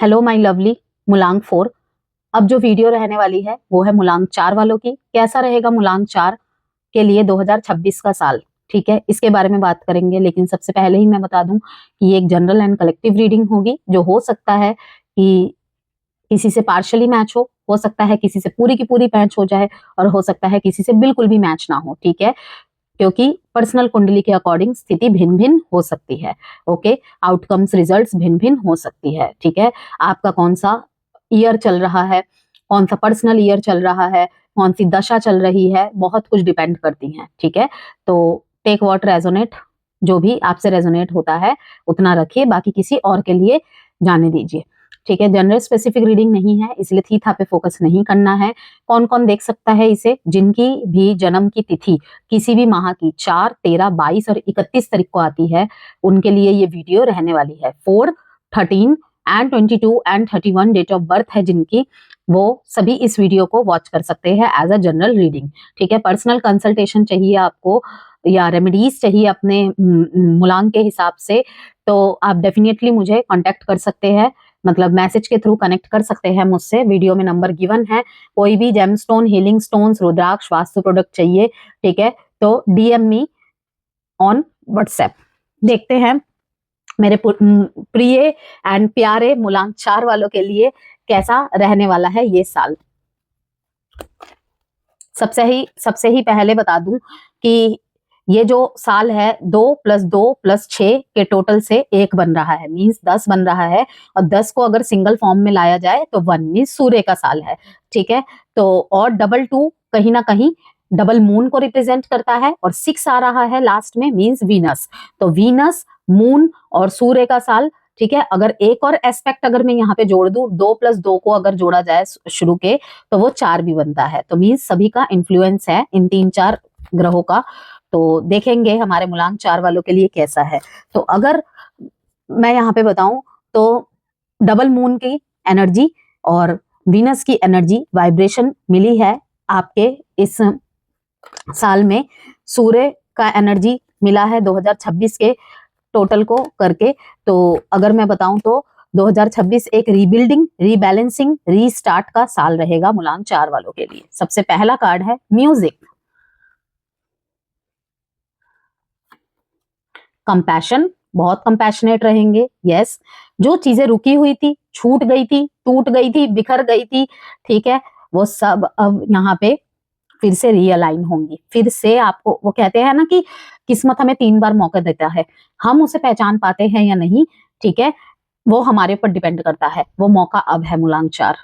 Hello my lovely मूलांक 4। अब जो वीडियो रहने वाली है वो है मूलांक 4 वालों की। कैसा रहेगा मूलांक 4 के लिए 2026 का साल, ठीक है, इसके बारे में बात करेंगे। लेकिन सबसे पहले ही मैं बता दूं कि ये एक जनरल एंड कलेक्टिव रीडिंग होगी, जो हो सकता है कि किसी से पार्शली मैच हो सकता है किसी से पूरी की पूरी मैच हो जाए, और हो सकता है किसी से बिल्कुल भी मैच ना हो, ठीक है, क्योंकि पर्सनल कुंडली के अकॉर्डिंग स्थिति भिन्न भिन्न हो सकती है। ओके, आउटकम्स रिजल्ट्स भिन्न भिन्न हो सकती है, ठीक है। आपका कौन सा ईयर चल रहा है, कौन सा पर्सनल ईयर चल रहा है, कौन सी दशा चल रही है, बहुत कुछ डिपेंड करती है, ठीक है। तो टेक व्हाट रेजोनेट, जो भी आपसे रेजोनेट होता है उतना रखिए, बाकी किसी और के लिए जाने दीजिए, ठीक है। जनरल स्पेसिफिक रीडिंग नहीं है, इसलिए थी था पे फोकस नहीं करना है। कौन कौन देख सकता है इसे? जिनकी भी जन्म की तिथि किसी भी माह की 4, 13, 22 और 31 तारीख को आती है, उनके लिए ये वीडियो रहने वाली है। 4, 13 and 22 and 31 date of birth है जिनकी, वो सभी इस वीडियो को वॉच कर सकते हैं एज अ जनरल रीडिंग, ठीक है। पर्सनल कंसल्टेशन चाहिए आपको या रेमेडीज चाहिए अपने मूलांक के हिसाब से, तो आप डेफिनेटली मुझे कांटेक्ट कर सकते हैं, मतलब मैसेज के थ्रू कनेक्ट कर सकते हैं मुझसे। वीडियो में नंबर गिवन है। कोई भी जेमस्टोन, हीलिंग स्टोन्स, रुद्राक्ष, वास्तु प्रोडक्ट चाहिए, ठीक है, तो डीएम मी ऑन व्हाट्सएप। देखते हैं मेरे प्रिय एंड प्यारे मूलांक 4 वालों के लिए कैसा रहने वाला है ये साल। सबसे ही पहले बता दूं कि ये जो साल है 2 + 2 + 6 के टोटल से 1 बन रहा है, मींस 10 बन रहा है। और 10 को अगर सिंगल फॉर्म में लाया जाए तो 1 मींस सूर्य का साल है, ठीक है। तो और 2 कहीं ना कहीं डबल मून को रिप्रेजेंट करता है, और 6 आ रहा है लास्ट में, मींस वीनस। तो वीनस, मून और सूर्य का साल, ठीक है। अगर एक और एस्पेक्ट अगर मैं यहाँ पे जोड़ दूं, 2 + 2 को अगर जोड़ा जाए शुरू के, तो वो 4 भी बनता है। तो मींस सभी का इन्फ्लुएंस है इन 3-4 ग्रहों का। तो देखेंगे हमारे मूलांक 4 वालों के लिए कैसा है। तो अगर मैं यहाँ पे बताऊं तो डबल मून की एनर्जी और वीनस की एनर्जी वाइब्रेशन मिली है आपके इस साल में। सूर्य का एनर्जी मिला है 2026 के टोटल को करके। तो अगर मैं बताऊं तो 2026 एक रीबिल्डिंग, रीबैलेंसिंग, रीस्टार्ट का साल रहेगा मूलांक 4 वालों के लिए। सबसे पहला कार्ड है म्यूजिक। कंपैशन, बहुत कंपैशनेट रहेंगे, यस। जो चीजें रुकी हुई थी, छूट गई थी, टूट गई थी, बिखर गई थी, ठीक है, वो सब अब यहाँ पे फिर से रियलाइन होंगी। फिर से आपको, वो कहते हैं ना कि किस्मत हमें 3 बार मौका देता है, हम उसे पहचान पाते हैं या नहीं, ठीक है, वो हमारे ऊपर डिपेंड करता है। वो मौका अब है मूलांक 4,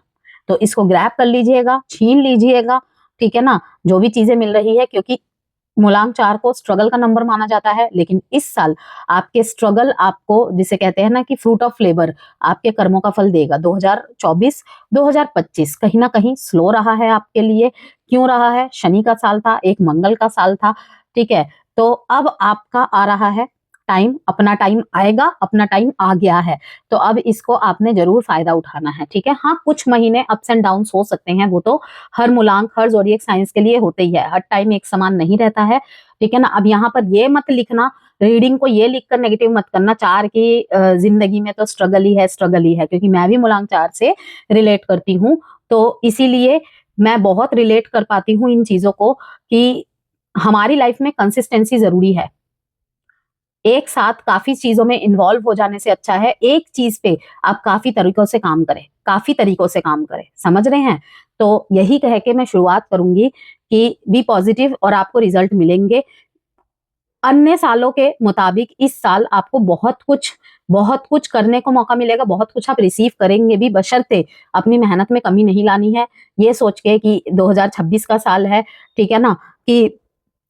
तो इसको ग्रैब कर लीजिएगा, छीन लीजिएगा, ठीक है ना, जो भी चीजें मिल रही है। क्योंकि मूलांक 4 को स्ट्रगल का नंबर माना जाता है, लेकिन इस साल आपके स्ट्रगल आपको, जिसे कहते हैं ना कि फ्रूट ऑफ लेबर, आपके कर्मों का फल देगा। 2024 2025 कहीं ना कहीं स्लो रहा है आपके लिए। क्यों रहा है? शनि का साल था, एक मंगल का साल था, ठीक है। तो अब आपका आ रहा है टाइम, अपना टाइम आएगा, अपना टाइम आ गया है। तो अब इसको आपने जरूर फायदा उठाना है, ठीक है। हाँ, कुछ महीने अप्स एंड डाउन्स हो सकते हैं, वो तो हर मूलांक, हर जोडिएक साइंस के लिए होते ही है। हर टाइम एक समान नहीं रहता है, ठीक है ना। अब यहाँ पर ये मत लिखना, रीडिंग को ये लिखकर नेगेटिव मत करना 4 की जिंदगी में तो स्ट्रगल ही है, स्ट्रगल ही है, क्योंकि मैं भी मूलांक 4 से रिलेट करती हूँ। तो इसीलिए मैं बहुत रिलेट कर पाती हूँ इन चीजों को, कि हमारी लाइफ में कंसिस्टेंसी जरूरी है। एक साथ काफी चीजों में इन्वॉल्व हो जाने से अच्छा है एक चीज पे आप काफी तरीकों से काम करें, काफी तरीकों से काम करें, समझ रहे हैं। तो यही कह के मैं शुरुआत करूंगी कि बी पॉजिटिव और आपको रिजल्ट मिलेंगे। अन्य सालों के मुताबिक इस साल आपको बहुत कुछ करने को मौका मिलेगा, बहुत कुछ आप रिसीव करेंगे भी, बशर्ते अपनी मेहनत में कमी नहीं लानी है। ये सोच के कि 2026 का साल है, ठीक है ना, कि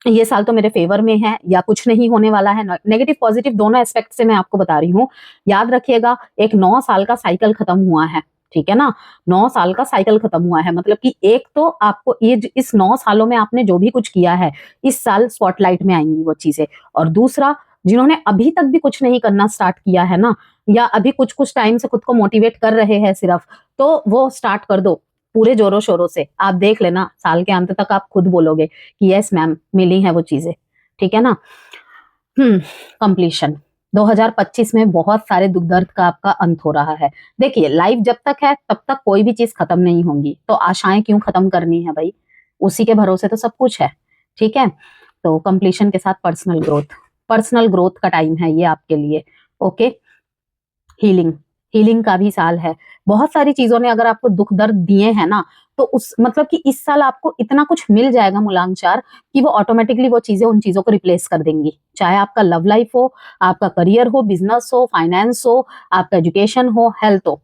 ये साल तो मेरे फेवर में है या कुछ नहीं होने वाला है। नेगेटिव पॉजिटिव दोनों एस्पेक्ट से मैं आपको बता रही हूँ। याद रखिएगा, एक 9 साल का साइकिल खत्म हुआ है, ठीक है ना। 9 साल का साइकिल खत्म हुआ है, मतलब कि एक तो आपको ये इस 9 सालों में आपने जो भी कुछ किया है, इस साल स्पॉटलाइट में आएंगी वो चीजें। और दूसरा, जिन्होंने अभी तक भी कुछ नहीं करना स्टार्ट किया है ना, या अभी कुछ टाइम से खुद को मोटिवेट कर रहे हैं सिर्फ, तो वो स्टार्ट कर दो पूरे जोरों शोरों से। आप देख लेना, साल के अंत तक आप खुद बोलोगे कि यस मैम, मिली है वो चीजें, ठीक है ना। कंप्लीशन, 2025 में बहुत सारे दुख दर्द का आपका अंत हो रहा है। देखिए, लाइफ जब तक है तब तक कोई भी चीज खत्म नहीं होंगी, तो आशाएं क्यों खत्म करनी है भाई, उसी के भरोसे तो सब कुछ है। ठीक है, तो कंप्लीशन के साथ पर्सनल ग्रोथ का टाइम है ये आपके लिए। ओके, हीलिंग हीलिंग का भी साल है। बहुत सारी चीजों ने अगर आपको दुख दर्द दिए हैं ना, तो उस मतलब कि इस साल आपको इतना कुछ मिल जाएगा मूलांक 4 कि वो ऑटोमेटिकली वो चीजें उन चीजों को रिप्लेस कर देंगी। चाहे आपका लव लाइफ हो, आपका करियर हो, बिजनेस हो, फाइनेंस हो, आपका एजुकेशन हो, हेल्थ हो।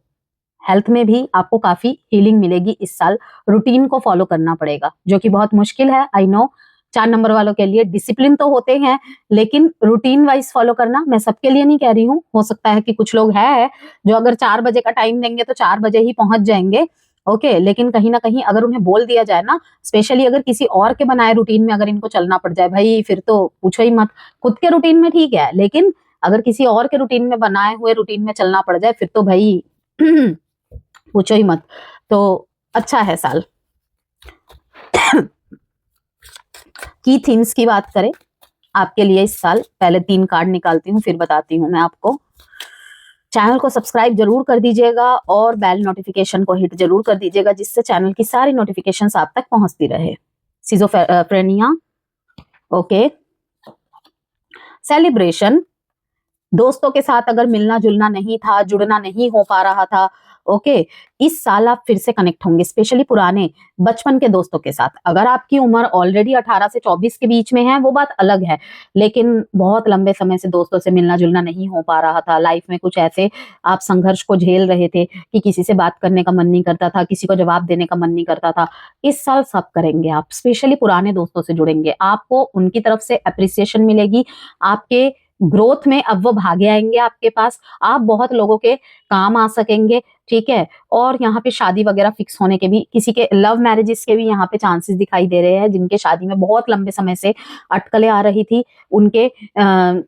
हेल्थ में भी आपको काफी हीलिंग मिलेगी इस साल। रूटीन को फॉलो करना पड़ेगा, जो कि बहुत मुश्किल है, आई नो। 4 नंबर वालों के लिए डिसिप्लिन तो होते हैं, लेकिन रूटीन वाइज फॉलो करना, मैं सबके लिए नहीं कह रही हूँ, हो सकता है कि कुछ लोग हैं जो अगर 4 बजे का टाइम देंगे तो 4 बजे ही पहुंच जाएंगे। ओके, लेकिन कहीं ना कहीं अगर उन्हें बोल दिया जाए ना, स्पेशली अगर किसी और के बनाए रूटीन में अगर इनको चलना पड़ जाए भाई, फिर तो पूछो ही मत। खुद के रूटीन में ठीक है, लेकिन अगर किसी और के रूटीन में बनाए हुए रूटीन में चलना पड़ जाए, फिर तो भाई पूछो ही मत। तो अच्छा है साल। की थीम्स की बात करें आपके लिए इस साल, पहले 3 कार्ड निकालती हूँ फिर बताती हूँ मैं आपको। चैनल को सब्सक्राइब जरूर कर दीजिएगा और बेल नोटिफिकेशन को हिट जरूर कर दीजिएगा, जिससे चैनल की सारी नोटिफिकेशंस आप तक पहुंचती रहे। Schizophrenia, okay. सेलिब्रेशन, दोस्तों के साथ अगर मिलना जुलना नहीं था, जुड़ना नहीं हो पा रहा था, ओके, इस साल आप फिर से कनेक्ट होंगे, स्पेशली पुराने बचपन के दोस्तों के साथ। अगर आपकी उम्र ऑलरेडी 18 से 24 के बीच में है वो बात अलग है, लेकिन बहुत लंबे समय से दोस्तों से मिलना जुलना नहीं हो पा रहा था, लाइफ में कुछ ऐसे आप संघर्ष को झेल रहे थे कि किसी से बात करने का मन नहीं करता था, किसी को जवाब देने का मन नहीं करता था, इस साल सब करेंगे आप, स्पेशली पुराने दोस्तों से जुड़ेंगे, आपको उनकी तरफ से अप्रिसिएशन मिलेगी, आपके ग्रोथ में अब वो भागे आएंगे आपके पास, आप बहुत लोगों के काम आ सकेंगे। ठीक है, और यहाँ पे शादी वगैरह फिक्स होने के भी, किसी के लव मैरिजेस के भी यहाँ पे चांसेस दिखाई दे रहे हैं, जिनके शादी में बहुत लंबे समय से अटकलें आ रही थी, उनके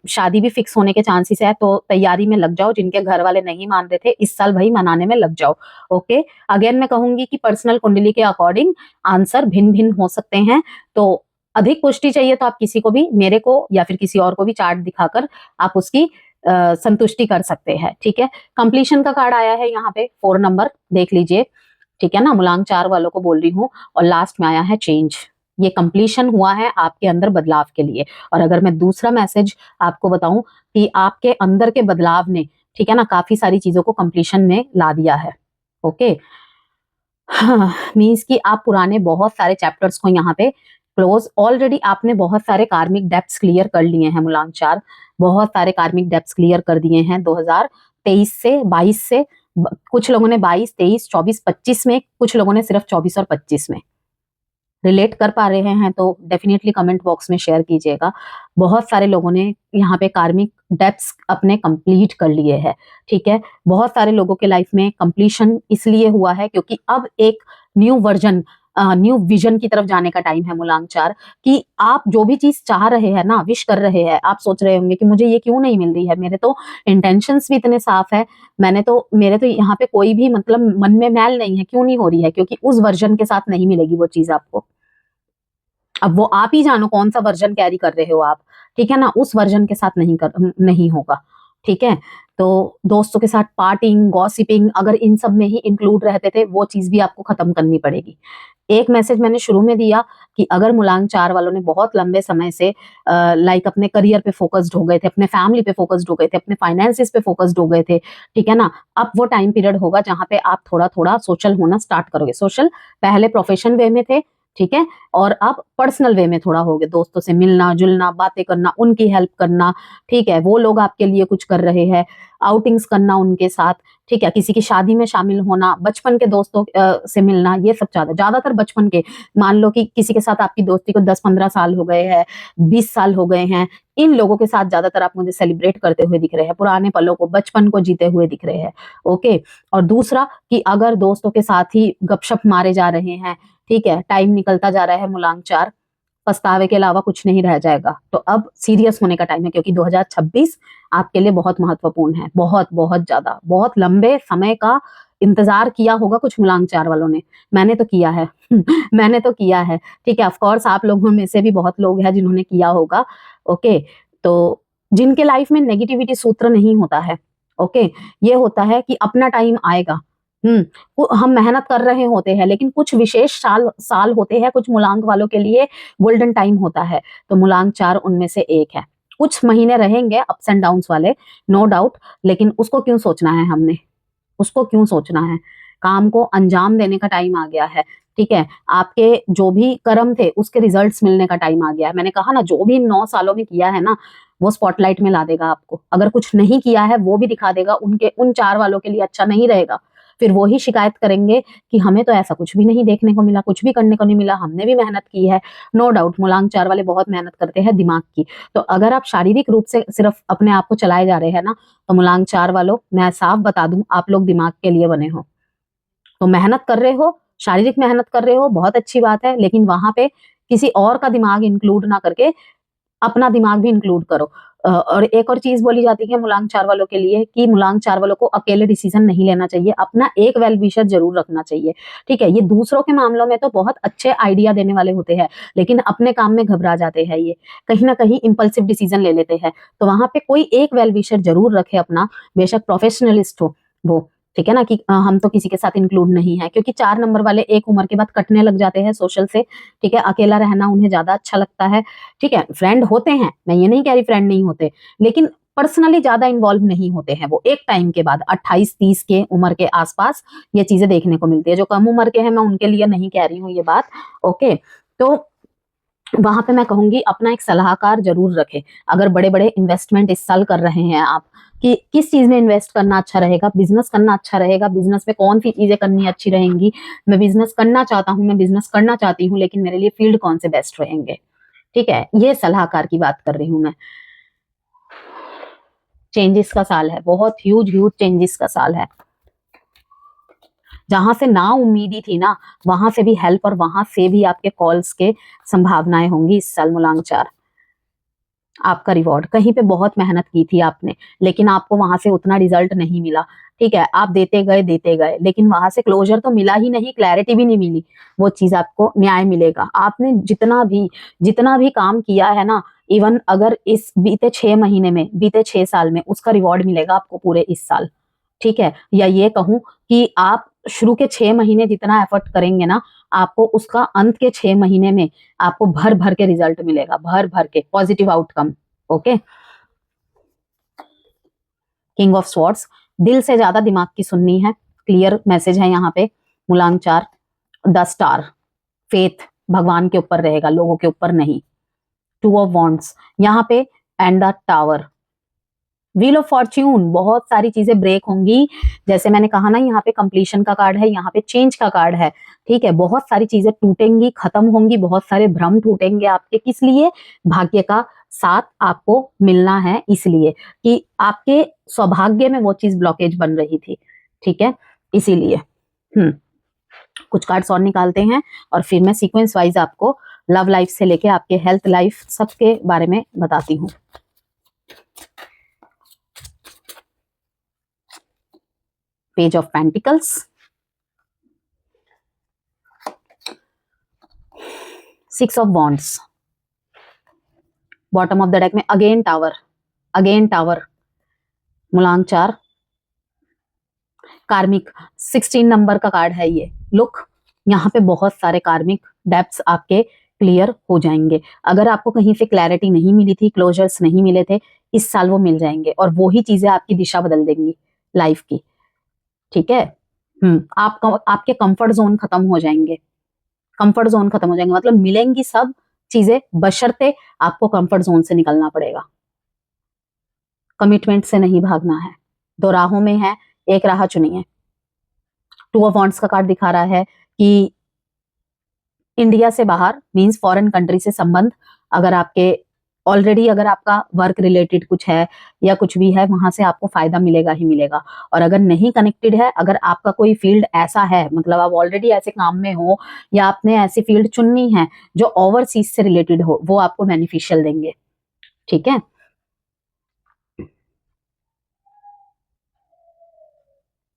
शादी भी फिक्स होने के चांसेस है, तो तैयारी में लग जाओ। जिनके घर वाले नहीं मान रहे थे, इस साल भाई मनाने में लग जाओ। ओके, अगेन मैं कहूंगी कि पर्सनल कुंडली के अकॉर्डिंग आंसर भिन्न भिन्न हो सकते हैं, तो अधिक पुष्टि चाहिए तो आप किसी को भी, मेरे को या फिर किसी और को भी चार्ट दिखाकर आप उसकी संतुष्टि कर सकते हैं। ठीक है, कंप्लीशन का कार्ड आया है यहाँ पे 4 नंबर, देख लीजिए। ठीक है ना, मूलांक 4 वालों को बोल रही हूँ, और लास्ट में आया है चेंज। ये कंप्लीशन हुआ है आपके अंदर बदलाव के लिए। और अगर मैं दूसरा मैसेज आपको बताऊं कि आपके अंदर के बदलाव ने, ठीक है ना, काफी सारी चीजों को कंप्लीशन में ला दिया है। ओके, हाँ, मीन्स कि आप पुराने बहुत सारे चैप्टर्स को यहाँ पे क्लोज, ऑलरेडी आपने बहुत सारे कार्मिक डेप्थ्स क्लियर कर लिए हैं मूलांक 4, बहुत सारे कार्मिक डेप्थ्स क्लियर कर दिए हैं 2023 से 22 से, कुछ लोगों ने 22, 23, 24, 25 में, कुछ लोगों ने सिर्फ 24 और 25 में। रिलेट कर पा रहे हैं तो डेफिनेटली कमेंट बॉक्स में शेयर कीजिएगा। बहुत सारे लोगों ने यहाँ पे कार्मिक डेप्थ्स अपने कंप्लीट कर लिए हैं। ठीक है, बहुत सारे लोगों के लाइफ में कंप्लीशन इसलिए हुआ है क्योंकि अब एक न्यू वर्जन, न्यू विजन की तरफ जाने का टाइम है मूलांक 4, कि आप जो भी चीज चाह रहे हैं ना, विश कर रहे हैं, आप सोच रहे होंगे कि मुझे ये क्यों नहीं मिल रही है, मेरे तो इंटेंशंस भी इतने साफ है, मेरे तो यहाँ पे कोई भी मतलब मन में मैल नहीं है, क्यों नहीं हो रही है, क्योंकि उस वर्जन के साथ नहीं मिलेगी वो चीज आपको। अब वो आप ही जानो कौन सा वर्जन कैरी कर रहे हो आप, ठीक है ना, उस वर्जन के साथ नहीं होगा। ठीक है, तो दोस्तों के साथ पार्टिंग, गॉसिपिंग, अगर इन सब में ही इंक्लूड रहते थे, वो चीज भी आपको खत्म करनी पड़ेगी। एक मैसेज मैंने शुरू में दिया कि अगर मूलांक 4 वालों ने बहुत लंबे समय से लाइक अपने करियर पे फोकस्ड हो गए थे, अपने फैमिली पे फोकस्ड हो गए थे, अपने फाइनेंसिस पे फोकस्ड हो गए थे, ठीक है ना, अब वो टाइम पीरियड होगा जहां पे आप थोड़ा थोड़ा सोशल होना स्टार्ट करोगे। सोशल पहले प्रोफेशन वे में थे, ठीक है, और अब पर्सनल वे में थोड़ा हो गया, दोस्तों से मिलना जुलना, बातें करना, उनकी हेल्प करना, ठीक है, वो लोग आपके लिए कुछ कर रहे हैं, आउटिंग्स करना उनके साथ, ठीक है, किसी की शादी में शामिल होना, बचपन के दोस्तों से मिलना, ये सब ज्यादातर बचपन के, मान लो कि किसी के साथ आपकी दोस्ती को 10-15 साल हो गए हैं, 20 साल हो गए हैं, इन लोगों के साथ ज्यादातर आप मुझे सेलिब्रेट करते हुए दिख रहे हैं, पुराने पलों को, बचपन को जीते हुए दिख रहे हैं। ओके, और दूसरा कि अगर दोस्तों के साथ ही गपशप मारे जा रहे हैं, ठीक है, टाइम निकलता जा रहा है मूलांक 4, पछतावे के अलावा कुछ नहीं रह जाएगा, तो अब सीरियस होने का टाइम है, क्योंकि 2026 आपके लिए बहुत महत्वपूर्ण है, बहुत बहुत ज्यादा, बहुत लंबे समय का इंतजार किया होगा कुछ मूलांक 4 वालों ने, मैंने तो किया है मैंने तो किया है, ठीक है, ऑफ कोर्स आप लोगों में से भी बहुत लोग हैं जिन्होंने किया होगा। ओके, तो जिनके लाइफ में नेगेटिविटी सूत्र नहीं होता है, ओके, ये होता है कि अपना टाइम आएगा। हम मेहनत कर रहे होते हैं, लेकिन कुछ विशेष साल होते हैं, कुछ मूलांक वालों के लिए गोल्डन टाइम होता है, तो मूलांक 4 उनमें से एक है। कुछ महीने रहेंगे अप्स एंड डाउन्स वाले, नो डाउट, लेकिन उसको क्यों सोचना है हमने, उसको क्यों सोचना है? काम को अंजाम देने का टाइम आ गया है, ठीक है। आपके जो भी कर्म थे उसके रिजल्ट्स मिलने का टाइम आ गया है। मैंने कहा ना, जो भी 9 सालों में किया है ना, वो स्पॉटलाइट में ला देगा आपको। अगर कुछ नहीं किया है वो भी दिखा देगा, उनके उन 4 वालों के लिए अच्छा नहीं रहेगा। फिर वो ही शिकायत करेंगे कि हमें तो ऐसा कुछ भी नहीं देखने को मिला, कुछ भी करने को नहीं मिला, हमने भी मेहनत की है। नो डाउट मूलांक 4 वाले बहुत मेहनत करते हैं दिमाग की। तो अगर आप शारीरिक रूप से सिर्फ अपने आप को चलाए जा रहे हैं ना, तो मूलांक 4 वालों, मैं साफ बता दूं, आप लोग दिमाग के लिए बने हो। तो मेहनत कर रहे हो, शारीरिक मेहनत कर रहे हो, बहुत अच्छी बात है, लेकिन वहां पे किसी और का दिमाग इंक्लूड ना करके अपना दिमाग भी इंक्लूड करो। और एक और चीज बोली जाती है मूलांक 4 वालों के लिए कि मूलांक 4 वालों को अकेले डिसीजन नहीं लेना चाहिए, अपना एक वेल विशर जरूर रखना चाहिए, ठीक है। ये दूसरों के मामलों में तो बहुत अच्छे आइडिया देने वाले होते हैं, लेकिन अपने काम में घबरा जाते हैं, ये कहीं ना कहीं इंपल्सिव डिसीजन ले लेते हैं। तो वहां पे कोई एक वेल विशर जरूर रखे अपना, बेशक प्रोफेशनलिस्ट हो वो, ठीक है ना, कि हम तो किसी के साथ इंक्लूड नहीं है, क्योंकि 4 नंबर वाले एक उम्र के बाद कटने लग जाते हैं सोशल से, ठीक है। अकेला रहना उन्हें ज्यादा अच्छा लगता है, ठीक है। फ्रेंड होते हैं, मैं ये नहीं कह रही फ्रेंड नहीं होते, लेकिन पर्सनली ज्यादा इन्वॉल्व नहीं होते हैं वो। एक टाइम के बाद 28-30 के उम्र के आसपास ये चीजें देखने को मिलती है। जो कम उम्र के हैं मैं उनके लिए नहीं कह रही हूँ ये बात, ओके। तो वहां पे मैं कहूंगी अपना एक सलाहकार जरूर रखें। अगर बड़े बड़े इन्वेस्टमेंट इस साल कर रहे हैं आप, कि किस चीज में इन्वेस्ट करना अच्छा रहेगा, बिजनेस करना अच्छा रहेगा, बिजनेस में कौन सी चीजें करनी अच्छी रहेंगी, मैं बिजनेस करना चाहता हूँ, मैं बिजनेस करना चाहती हूँ, लेकिन मेरे लिए फील्ड कौन से बेस्ट रहेंगे, ठीक है। ये सलाहकार की बात कर रही हूं मैं। चेंजेस का साल है, बहुत ह्यूज ह्यूज चेंजेस का साल है। जहां से ना उम्मीदी थी ना, वहां से भी हेल्प, और वहां से भी आपके कॉल्स के संभावनाएं होंगी इस साल मूलांक 4। आपका रिवॉर्ड, कहीं पे बहुत मेहनत की थी आपने, लेकिन आपको वहां से उतना रिजल्ट नहीं मिला, ठीक है। आप देते गए, लेकिन वहां से क्लोजर तो मिला ही नहीं, क्लैरिटी भी नहीं मिली। वो चीज आपको न्याय मिलेगा। आपने जितना भी काम किया है ना, इवन अगर इस बीते 6 महीने में, बीते 6 साल में, उसका रिवॉर्ड मिलेगा आपको पूरे इस साल, ठीक है। या ये कहूं कि आप शुरू के 6 महीने जितना एफर्ट करेंगे ना, आपको उसका अंत के 6 महीने में आपको भर भर के रिजल्ट मिलेगा, भर भर के positive outcome, okay. King of swords, दिल से ज्यादा दिमाग की सुननी है, क्लियर मैसेज है यहाँ पे। मूलांक 4, द स्टार, फेथ भगवान के ऊपर रहेगा, लोगों के ऊपर नहीं। 2 ऑफ वॉन्ड्स यहाँ पे, and the tower, wheel of Fortune, बहुत सारी चीजें ब्रेक होंगी। जैसे मैंने कहा ना, यहाँ पे कंप्लीशन का कार्ड है, यहाँ पे चेंज का कार्ड है, ठीक है। बहुत सारी चीजें टूटेंगी, खत्म होंगी, बहुत सारे भ्रम टूटेंगे आपके। किस लिए? भाग्य का साथ आपको मिलना है, इसलिए कि आपके सौभाग्य में वो चीज ब्लॉकेज बन रही थी, ठीक है, इसीलिए। कुछ कार्ड्स और निकालते हैं, और फिर मैं सीक्वेंस वाइज आपको लव लाइफ से लेके आपके हेल्थ लाइफ सबके बारे में बताती हूँ। Page of pentacles, 6 of wands, bottom of the deck में अगेन टावर, मूलांक 4, कार्मिक 16 नंबर का कार्ड है ये। लुक, यहाँ पे बहुत सारे कार्मिक डेप्थ्स आपके क्लियर हो जाएंगे। अगर आपको कहीं से क्लैरिटी नहीं मिली थी, क्लोजर्स नहीं मिले थे, इस साल वो मिल जाएंगे, और वो ही चीजें आपकी दिशा बदल देंगी लाइफ की, ठीक है। आपके कंफर्ट जोन खत्म हो जाएंगे, मतलब मिलेंगी सब चीजें, बशर्ते आपको कंफर्ट जोन से निकलना पड़ेगा। कमिटमेंट से नहीं भागना है, 2 राहों में है, एक राह चुनिए। 2 ऑफ वॉन्ड्स का कार्ड दिखा रहा है कि इंडिया से बाहर मींस फॉरेन कंट्री से संबंध, अगर आपके ऑलरेडी, अगर आपका वर्क रिलेटेड कुछ है या कुछ भी है, वहां से आपको फायदा मिलेगा ही मिलेगा। और अगर नहीं कनेक्टेड है, अगर आपका कोई फील्ड ऐसा है, मतलब आप ऑलरेडी ऐसे काम में हो, या आपने ऐसी फील्ड चुननी है जो ओवरसीज से रिलेटेड हो, वो आपको बेनिफिशियल देंगे, ठीक है।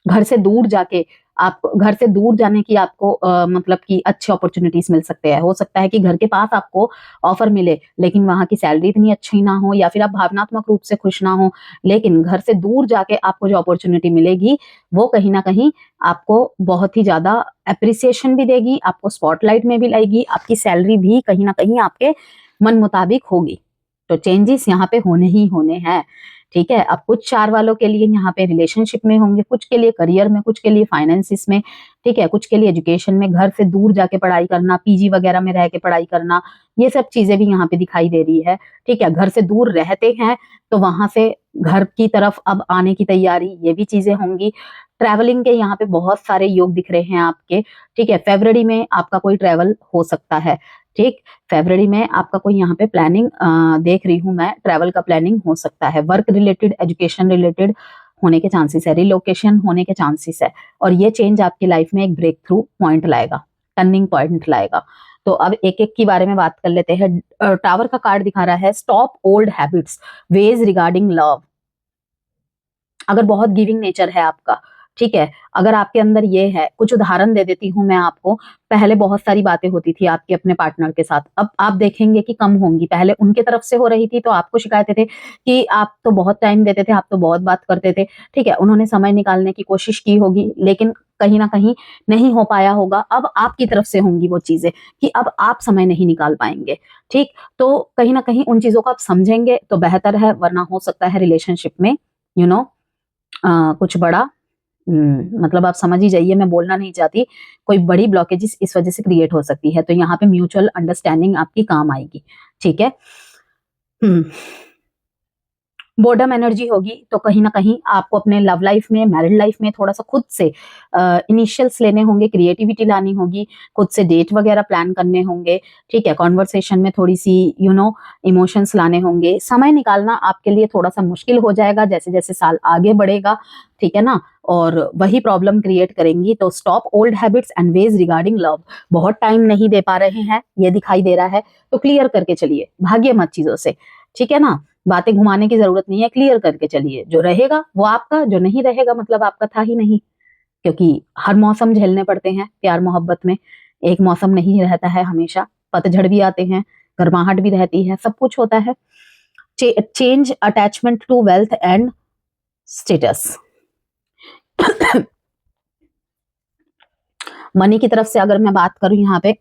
घर से दूर जाके आपको घर से दूर जाने की आपको मतलब कि अच्छे अपॉर्चुनिटीज मिल सकते हैं। हो सकता है कि घर के पास आपको ऑफर मिले लेकिन वहां की सैलरी इतनी अच्छी ना हो, या फिर आप भावनात्मक रूप से खुश ना हो, लेकिन घर से दूर जाके आपको जो अपॉर्चुनिटी मिलेगी वो कहीं ना कहीं आपको बहुत ही ज्यादा अप्रिसिएशन भी देगी, आपको स्पॉटलाइट में भी लाएगी, आपकी सैलरी भी कहीं ना कहीं आपके मन मुताबिक होगी। तो चेंजेस यहाँ पे होने ही होने हैं। ठीक है, अब कुछ 4 वालों के लिए यहाँ पे रिलेशनशिप में होंगे, कुछ के लिए करियर में, कुछ के लिए फाइनेंसिस में, ठीक है, कुछ के लिए एजुकेशन में, घर से दूर जाके पढ़ाई करना, पीजी वगैरह में रह के पढ़ाई करना, ये सब चीजें भी यहाँ पे दिखाई दे रही है। ठीक है, घर से दूर रहते हैं तो वहां से घर की तरफ अब आने की तैयारी, ये भी चीजें होंगी। ट्रैवलिंग के यहाँ पे बहुत सारे योग दिख रहे हैं आपके। ठीक है, फरवरी में आपका कोई ट्रैवल हो सकता है। ठीक, फरवरी में आपका कोई यहाँ पे प्लानिंग देख रही हूँ मैं, ट्रैवल का प्लानिंग हो सकता है, वर्क रिलेटेड, एजुकेशन रिलेटेड होने के चांसेस है, रिलोकेशन होने के चांसेस है, और ये चेंज आपकी लाइफ में एक ब्रेक थ्रू पॉइंट लाएगा, टर्निंग पॉइंट लाएगा। तो अब एक एक की बारे में बात कर लेते हैं। टावर का कार्ड दिखा रहा है stop old habits, ways regarding love. अगर बहुत गिविंग नेचर है आपका, ठीक है, अगर आपके अंदर ये है, कुछ उदाहरण दे देती हूँ मैं आपको। पहले बहुत सारी बातें होती थी आपके अपने पार्टनर के साथ, अब आप देखेंगे कि कम होंगी। पहले उनके तरफ से हो रही थी तो आपको शिकायतें थे कि आप तो बहुत टाइम देते थे, आप तो बहुत बात करते थे। ठीक है, उन्होंने समय निकालने की कोशिश की होगी लेकिन कहीं ना कहीं नहीं हो पाया होगा। अब आपकी तरफ से होंगी वो चीजें कि अब आप समय नहीं निकाल पाएंगे। ठीक, तो कहीं ना कहीं उन चीजों को आप समझेंगे तो बेहतर है, वरना हो सकता है रिलेशनशिप में यू नो कुछ बड़ा मतलब आप समझ ही जाइए, मैं बोलना नहीं चाहती, कोई बड़ी ब्लॉकेजेस इस वजह से क्रिएट हो सकती है। तो यहाँ पे म्यूचुअल अंडरस्टैंडिंग आपकी काम आएगी। ठीक है, बोर्डम एनर्जी होगी तो कहीं ना कहीं आपको अपने लव लाइफ में, मैरिड लाइफ में थोड़ा सा खुद से इनिशियल्स लेने होंगे, क्रिएटिविटी लानी होगी, खुद से डेट वगैरह प्लान करने होंगे। ठीक है, कॉन्वर्सेशन में थोड़ी सी इमोशंस लाने होंगे। समय निकालना आपके लिए थोड़ा सा मुश्किल हो जाएगा जैसे जैसे साल आगे बढ़ेगा। ठीक है ना, और वही प्रॉब्लम क्रिएट करेंगी। तो stop old habits and ways regarding love, बहुत टाइम नहीं दे पा रहे हैं ये दिखाई दे रहा है, तो क्लियर करके चलिए, भागिए मत चीजों से। ठीक है ना, बातें घुमाने की जरूरत नहीं है, क्लियर करके चलिए। जो रहेगा वो आपका, जो नहीं रहेगा मतलब आपका था ही नहीं। क्योंकि हर मौसम झेलने पड़ते हैं प्यार मोहब्बत में, एक मौसम नहीं रहता है हमेशा, पतझड़ भी आते हैं, गर्माहट भी रहती है, सब कुछ होता है। Change attachment to wealth and status. Money की तरफ से अगर मैं बात करूं, यहाँ पे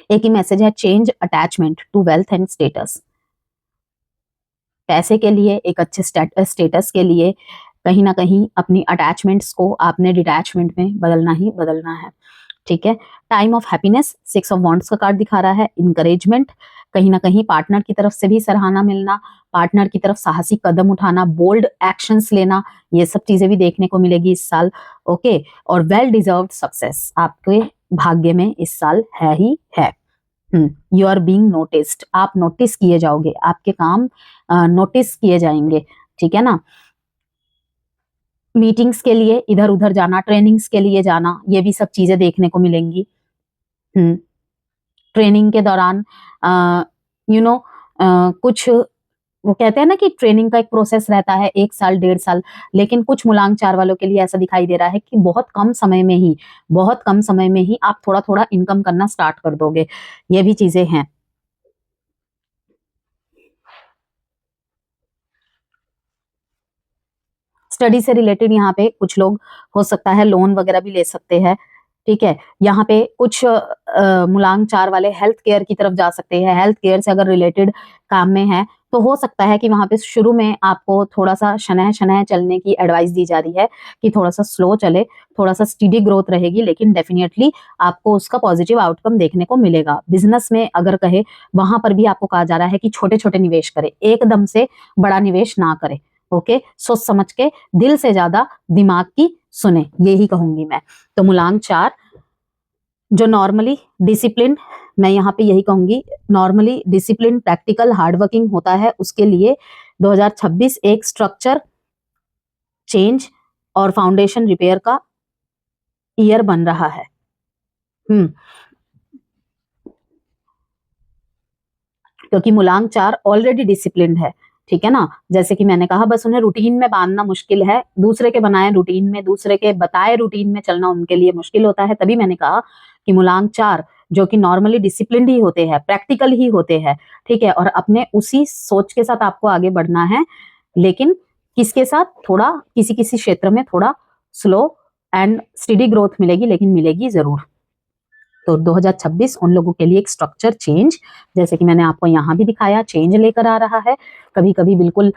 एक ही मैसेज है, change attachment to wealth and status. पैसे के लिए, एक अच्छे स्टेटस के लिए कहीं ना कहीं अपनी अटैचमेंट्स को आपने डिटैचमेंट में बदलना ही बदलना है। ठीक है, time of happiness, 6 of wands का कार्ड दिखा रहा है, इंकरेजमेंट, कहीं ना कहीं पार्टनर की तरफ से भी सराहना मिलना, पार्टनर की तरफ साहसी कदम उठाना, बोल्ड एक्शंस लेना, ये सब चीजें भी देखने को मिलेगी इस साल। ओके, और वेल डिजर्व्ड सक्सेस आपके भाग्य में इस साल है ही है। यू आर बीइंग नोटिस्ड, आप नोटिस किए जाओगे, आपके काम नोटिस किए जाएंगे। ठीक है ना, मीटिंग्स के लिए इधर उधर जाना, ट्रेनिंग्स के लिए जाना, ये भी सब चीजें देखने को मिलेंगी। ट्रेनिंग के दौरान यू नो कुछ, वो कहते हैं ना कि ट्रेनिंग का एक प्रोसेस रहता है 1 साल 1.5 साल, लेकिन कुछ मूलांक 4 वालों के लिए ऐसा दिखाई दे रहा है कि बहुत कम समय में ही, बहुत कम समय में ही आप थोड़ा थोड़ा इनकम करना स्टार्ट कर दोगे। ये भी चीजें हैं। स्टडी से रिलेटेड यहाँ पे कुछ लोग हो सकता है लोन वगैरह भी ले सकते हैं। ठीक है, यहाँ पे कुछ मूलांक 4 वाले हेल्थ केयर की तरफ जा सकते हैं, हेल्थ केयर से अगर रिलेटेड काम में है तो हो सकता है कि वहां पे शुरू में आपको थोड़ा सा शनह शनह चलने की एडवाइस दी जा रही है कि थोड़ा सा स्लो चले, थोड़ा सा स्टीडी ग्रोथ रहेगी, लेकिन डेफिनेटली आपको उसका पॉजिटिव आउटकम देखने को मिलेगा। बिजनेस में अगर कहे, वहां पर भी आपको कहा जा रहा है कि छोटे छोटे निवेश करें, एकदम से बड़ा निवेश ना करें। ओके, सोच समझ के, दिल से ज्यादा दिमाग की सुने, यही कहूंगी मैं। तो मूलांक 4 जो नॉर्मली डिसिप्लिन, मैं यहाँ पे यही कहूंगी, नॉर्मली डिसिप्लिन, प्रैक्टिकल, हार्डवर्किंग होता है, उसके लिए 2026 एक स्ट्रक्चर चेंज और फाउंडेशन रिपेयर का ईयर बन रहा है। क्योंकि मूलांक 4 ऑलरेडी डिसिप्लिन है। ठीक है ना। जैसे कि मैंने कहा, बस उन्हें रूटीन में बांधना मुश्किल है, दूसरे के बनाए रूटीन में, दूसरे के बताए रूटीन में चलना उनके लिए मुश्किल होता है। तभी मैंने कहा कि मूलांक 4 जो कि नॉर्मली डिसिप्लिन्ड ही होते हैं, प्रैक्टिकल ही होते हैं, ठीक है, और अपने उसी सोच के साथ आपको आगे बढ़ना है, लेकिन किसके साथ, थोड़ा किसी किसी क्षेत्र में थोड़ा स्लो एंड स्टडी ग्रोथ मिलेगी, लेकिन मिलेगी जरूर। तो 2026 उन लोगों के लिए एक स्ट्रक्चर चेंज, जैसे कि मैंने आपको यहाँ भी दिखाया, चेंज लेकर आ रहा है। कभी कभी बिल्कुल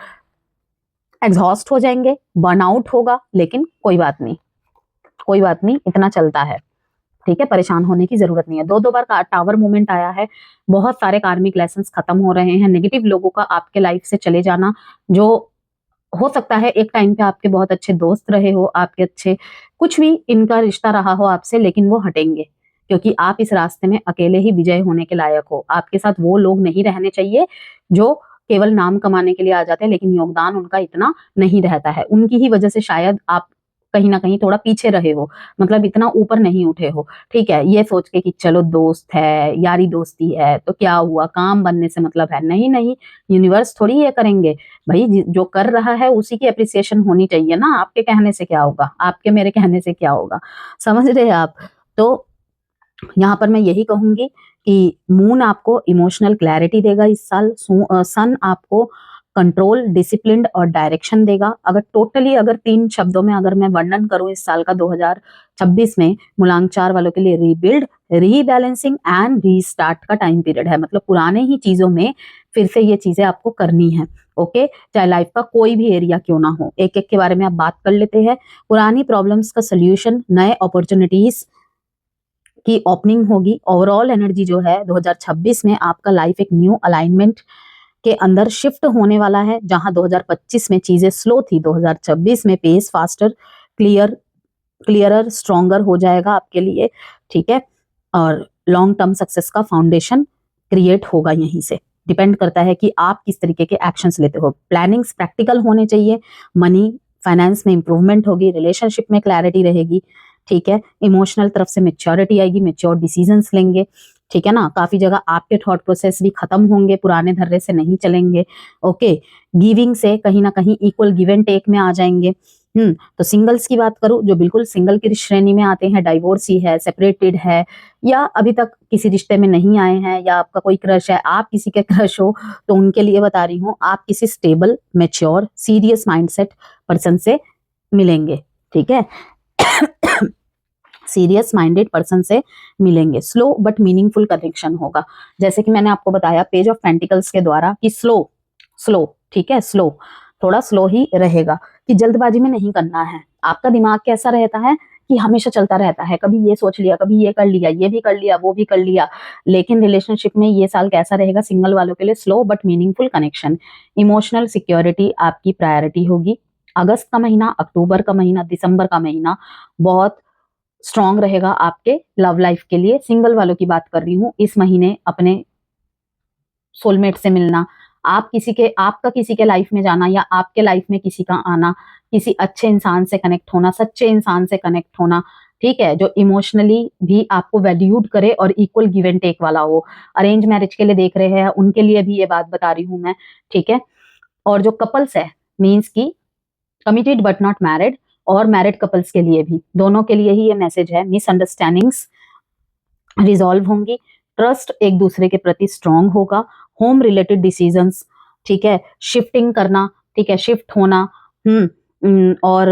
एग्जॉस्ट हो जाएंगे, बर्नआउट होगा, लेकिन कोई बात नहीं, कोई बात नहीं, इतना चलता है, ठीक है, परेशान होने की जरूरत नहीं है। दो बार टावर मूवमेंट आया है, बहुत सारे कार्मिक लेसन्स खत्म हो रहे हैं, नेगेटिव लोगों का आपके लाइफ से चले जाना, जो हो सकता है एक टाइम पे आपके बहुत अच्छे दोस्त रहे हो, आपके अच्छे कुछ भी इनका रिश्ता रहा हो आपसे, लेकिन वो हटेंगे, क्योंकि आप इस रास्ते में अकेले ही विजय होने के लायक हो। आपके साथ वो लोग नहीं रहने चाहिए जो केवल नाम कमाने के लिए आ जाते हैं, लेकिन योगदान उनका इतना नहीं रहता है। उनकी ही वजह से शायद आप कहीं ना कहीं थोड़ा पीछे रहे हो, मतलब इतना ऊपर नहीं उठे हो, ठीक है, ये सोच के कि चलो दोस्त है, यारी दोस्ती है तो क्या हुआ, काम बनने से मतलब है, नहीं नहीं, यूनिवर्स थोड़ी ये करेंगे भाई, जो कर रहा है उसी की अप्रिसिएशन होनी चाहिए ना, आपके कहने से क्या होगा, आपके मेरे कहने से क्या होगा, समझ रहे हैं आप। तो यहाँ पर मैं यही कहूंगी कि मून आपको इमोशनल क्लैरिटी देगा इस साल, सन आपको कंट्रोल, डिसिप्लिन और डायरेक्शन देगा। अगर टोटली अगर 3 शब्दों में अगर मैं वर्णन करूं इस साल का 2026 में, मूलांक 4 वालों के लिए रीबिल्ड, रीबैलेंसिंग एंड रीस्टार्ट का टाइम पीरियड है। मतलब पुराने ही चीजों में फिर से ये चीजें आपको करनी है, ओके, चाहे लाइफ का कोई भी एरिया क्यों ना हो, एक एक के बारे में आप बात कर लेते हैं। पुरानी प्रॉब्लम्स का सोल्यूशन, नए अपॉर्चुनिटीज की ओपनिंग होगी। ओवरऑल एनर्जी जो है 2026 में आपका लाइफ एक न्यू अलाइनमेंट के अंदर शिफ्ट होने वाला है। जहां 2025 में चीजें स्लो थी, 2026 में पेस फास्टर, क्लियरर, स्ट्रॉन्गर हो जाएगा आपके लिए, ठीक है, और लॉन्ग टर्म सक्सेस का फाउंडेशन क्रिएट होगा। यहीं से डिपेंड करता है कि आप किस तरीके के एक्शंस लेते हो। प्लानिंग्स प्रैक्टिकल होने चाहिए, मनी फाइनेंस में इंप्रूवमेंट होगी, रिलेशनशिप में क्लैरिटी रहेगी, ठीक है, इमोशनल तरफ से मेच्योरिटी आएगी, मेच्योर डिसीजंस लेंगे, ठीक है ना। काफी जगह आपके थॉट प्रोसेस भी खत्म होंगे, पुराने धर्रे से नहीं चलेंगे, ओके, गिविंग से कहीं ना कहीं इक्वल गिव एंड टेक में आ जाएंगे। तो सिंगल्स की बात करूं, जो बिल्कुल सिंगल की श्रेणी में आते हैं, डाइवोर्सी है, सेपरेटेड है, या अभी तक किसी रिश्ते में नहीं आए हैं, या आपका कोई क्रश है, आप किसी के क्रश हो, तो उनके लिए बता रही हूँ, आप किसी stable, mature, serious mindset person से मिलेंगे, ठीक है, सीरियस माइंडेड पर्सन से मिलेंगे। स्लो बट मीनिंगफुल कनेक्शन होगा, जैसे कि मैंने आपको बताया पेज ऑफ पेंटिकल्स के द्वारा कि स्लो स्लो, ठीक है, स्लो, थोड़ा स्लो ही रहेगा, कि जल्दबाजी में नहीं करना है। आपका दिमाग कैसा रहता है कि हमेशा चलता रहता है, कभी ये सोच लिया, कभी ये कर लिया, ये भी कर लिया, वो भी कर लिया। लेकिन रिलेशनशिप में ये साल कैसा रहेगा सिंगल वालों के लिए, slow but meaningful connection. Emotional security आपकी प्रायोरिटी होगी। अगस्त का महीना, अक्टूबर का महीना, दिसंबर का महीना बहुत स्ट्रॉन्ग रहेगा आपके लव लाइफ के लिए। सिंगल वालों की बात कर रही हूँ, इस महीने अपने सोलमेट से मिलना, आपका किसी के लाइफ में जाना, या आपके लाइफ में किसी का आना, किसी अच्छे इंसान से कनेक्ट होना, सच्चे इंसान से कनेक्ट होना, ठीक है, जो इमोशनली भी आपको वैल्यूड करे और इक्वल गिव एंड टेक वाला हो। अरेंज मैरिज के लिए देख रहे हैं उनके लिए भी ये बात बता रही हूँ मैं, ठीक है। और जो कपल्स है, मीन्स की कमिटेड बट नॉट मैरिड, और मैरिड कपल्स के लिए भी, दोनों के लिए ही ये मैसेज है। मिसअंडरस्टैंडिंग्स रिजॉल्व होंगी, ट्रस्ट एक दूसरे के प्रति स्ट्रांग होगा, होम रिलेटेड डिसीजंस, ठीक है, शिफ्टिंग करना, ठीक है, शिफ्ट होना, और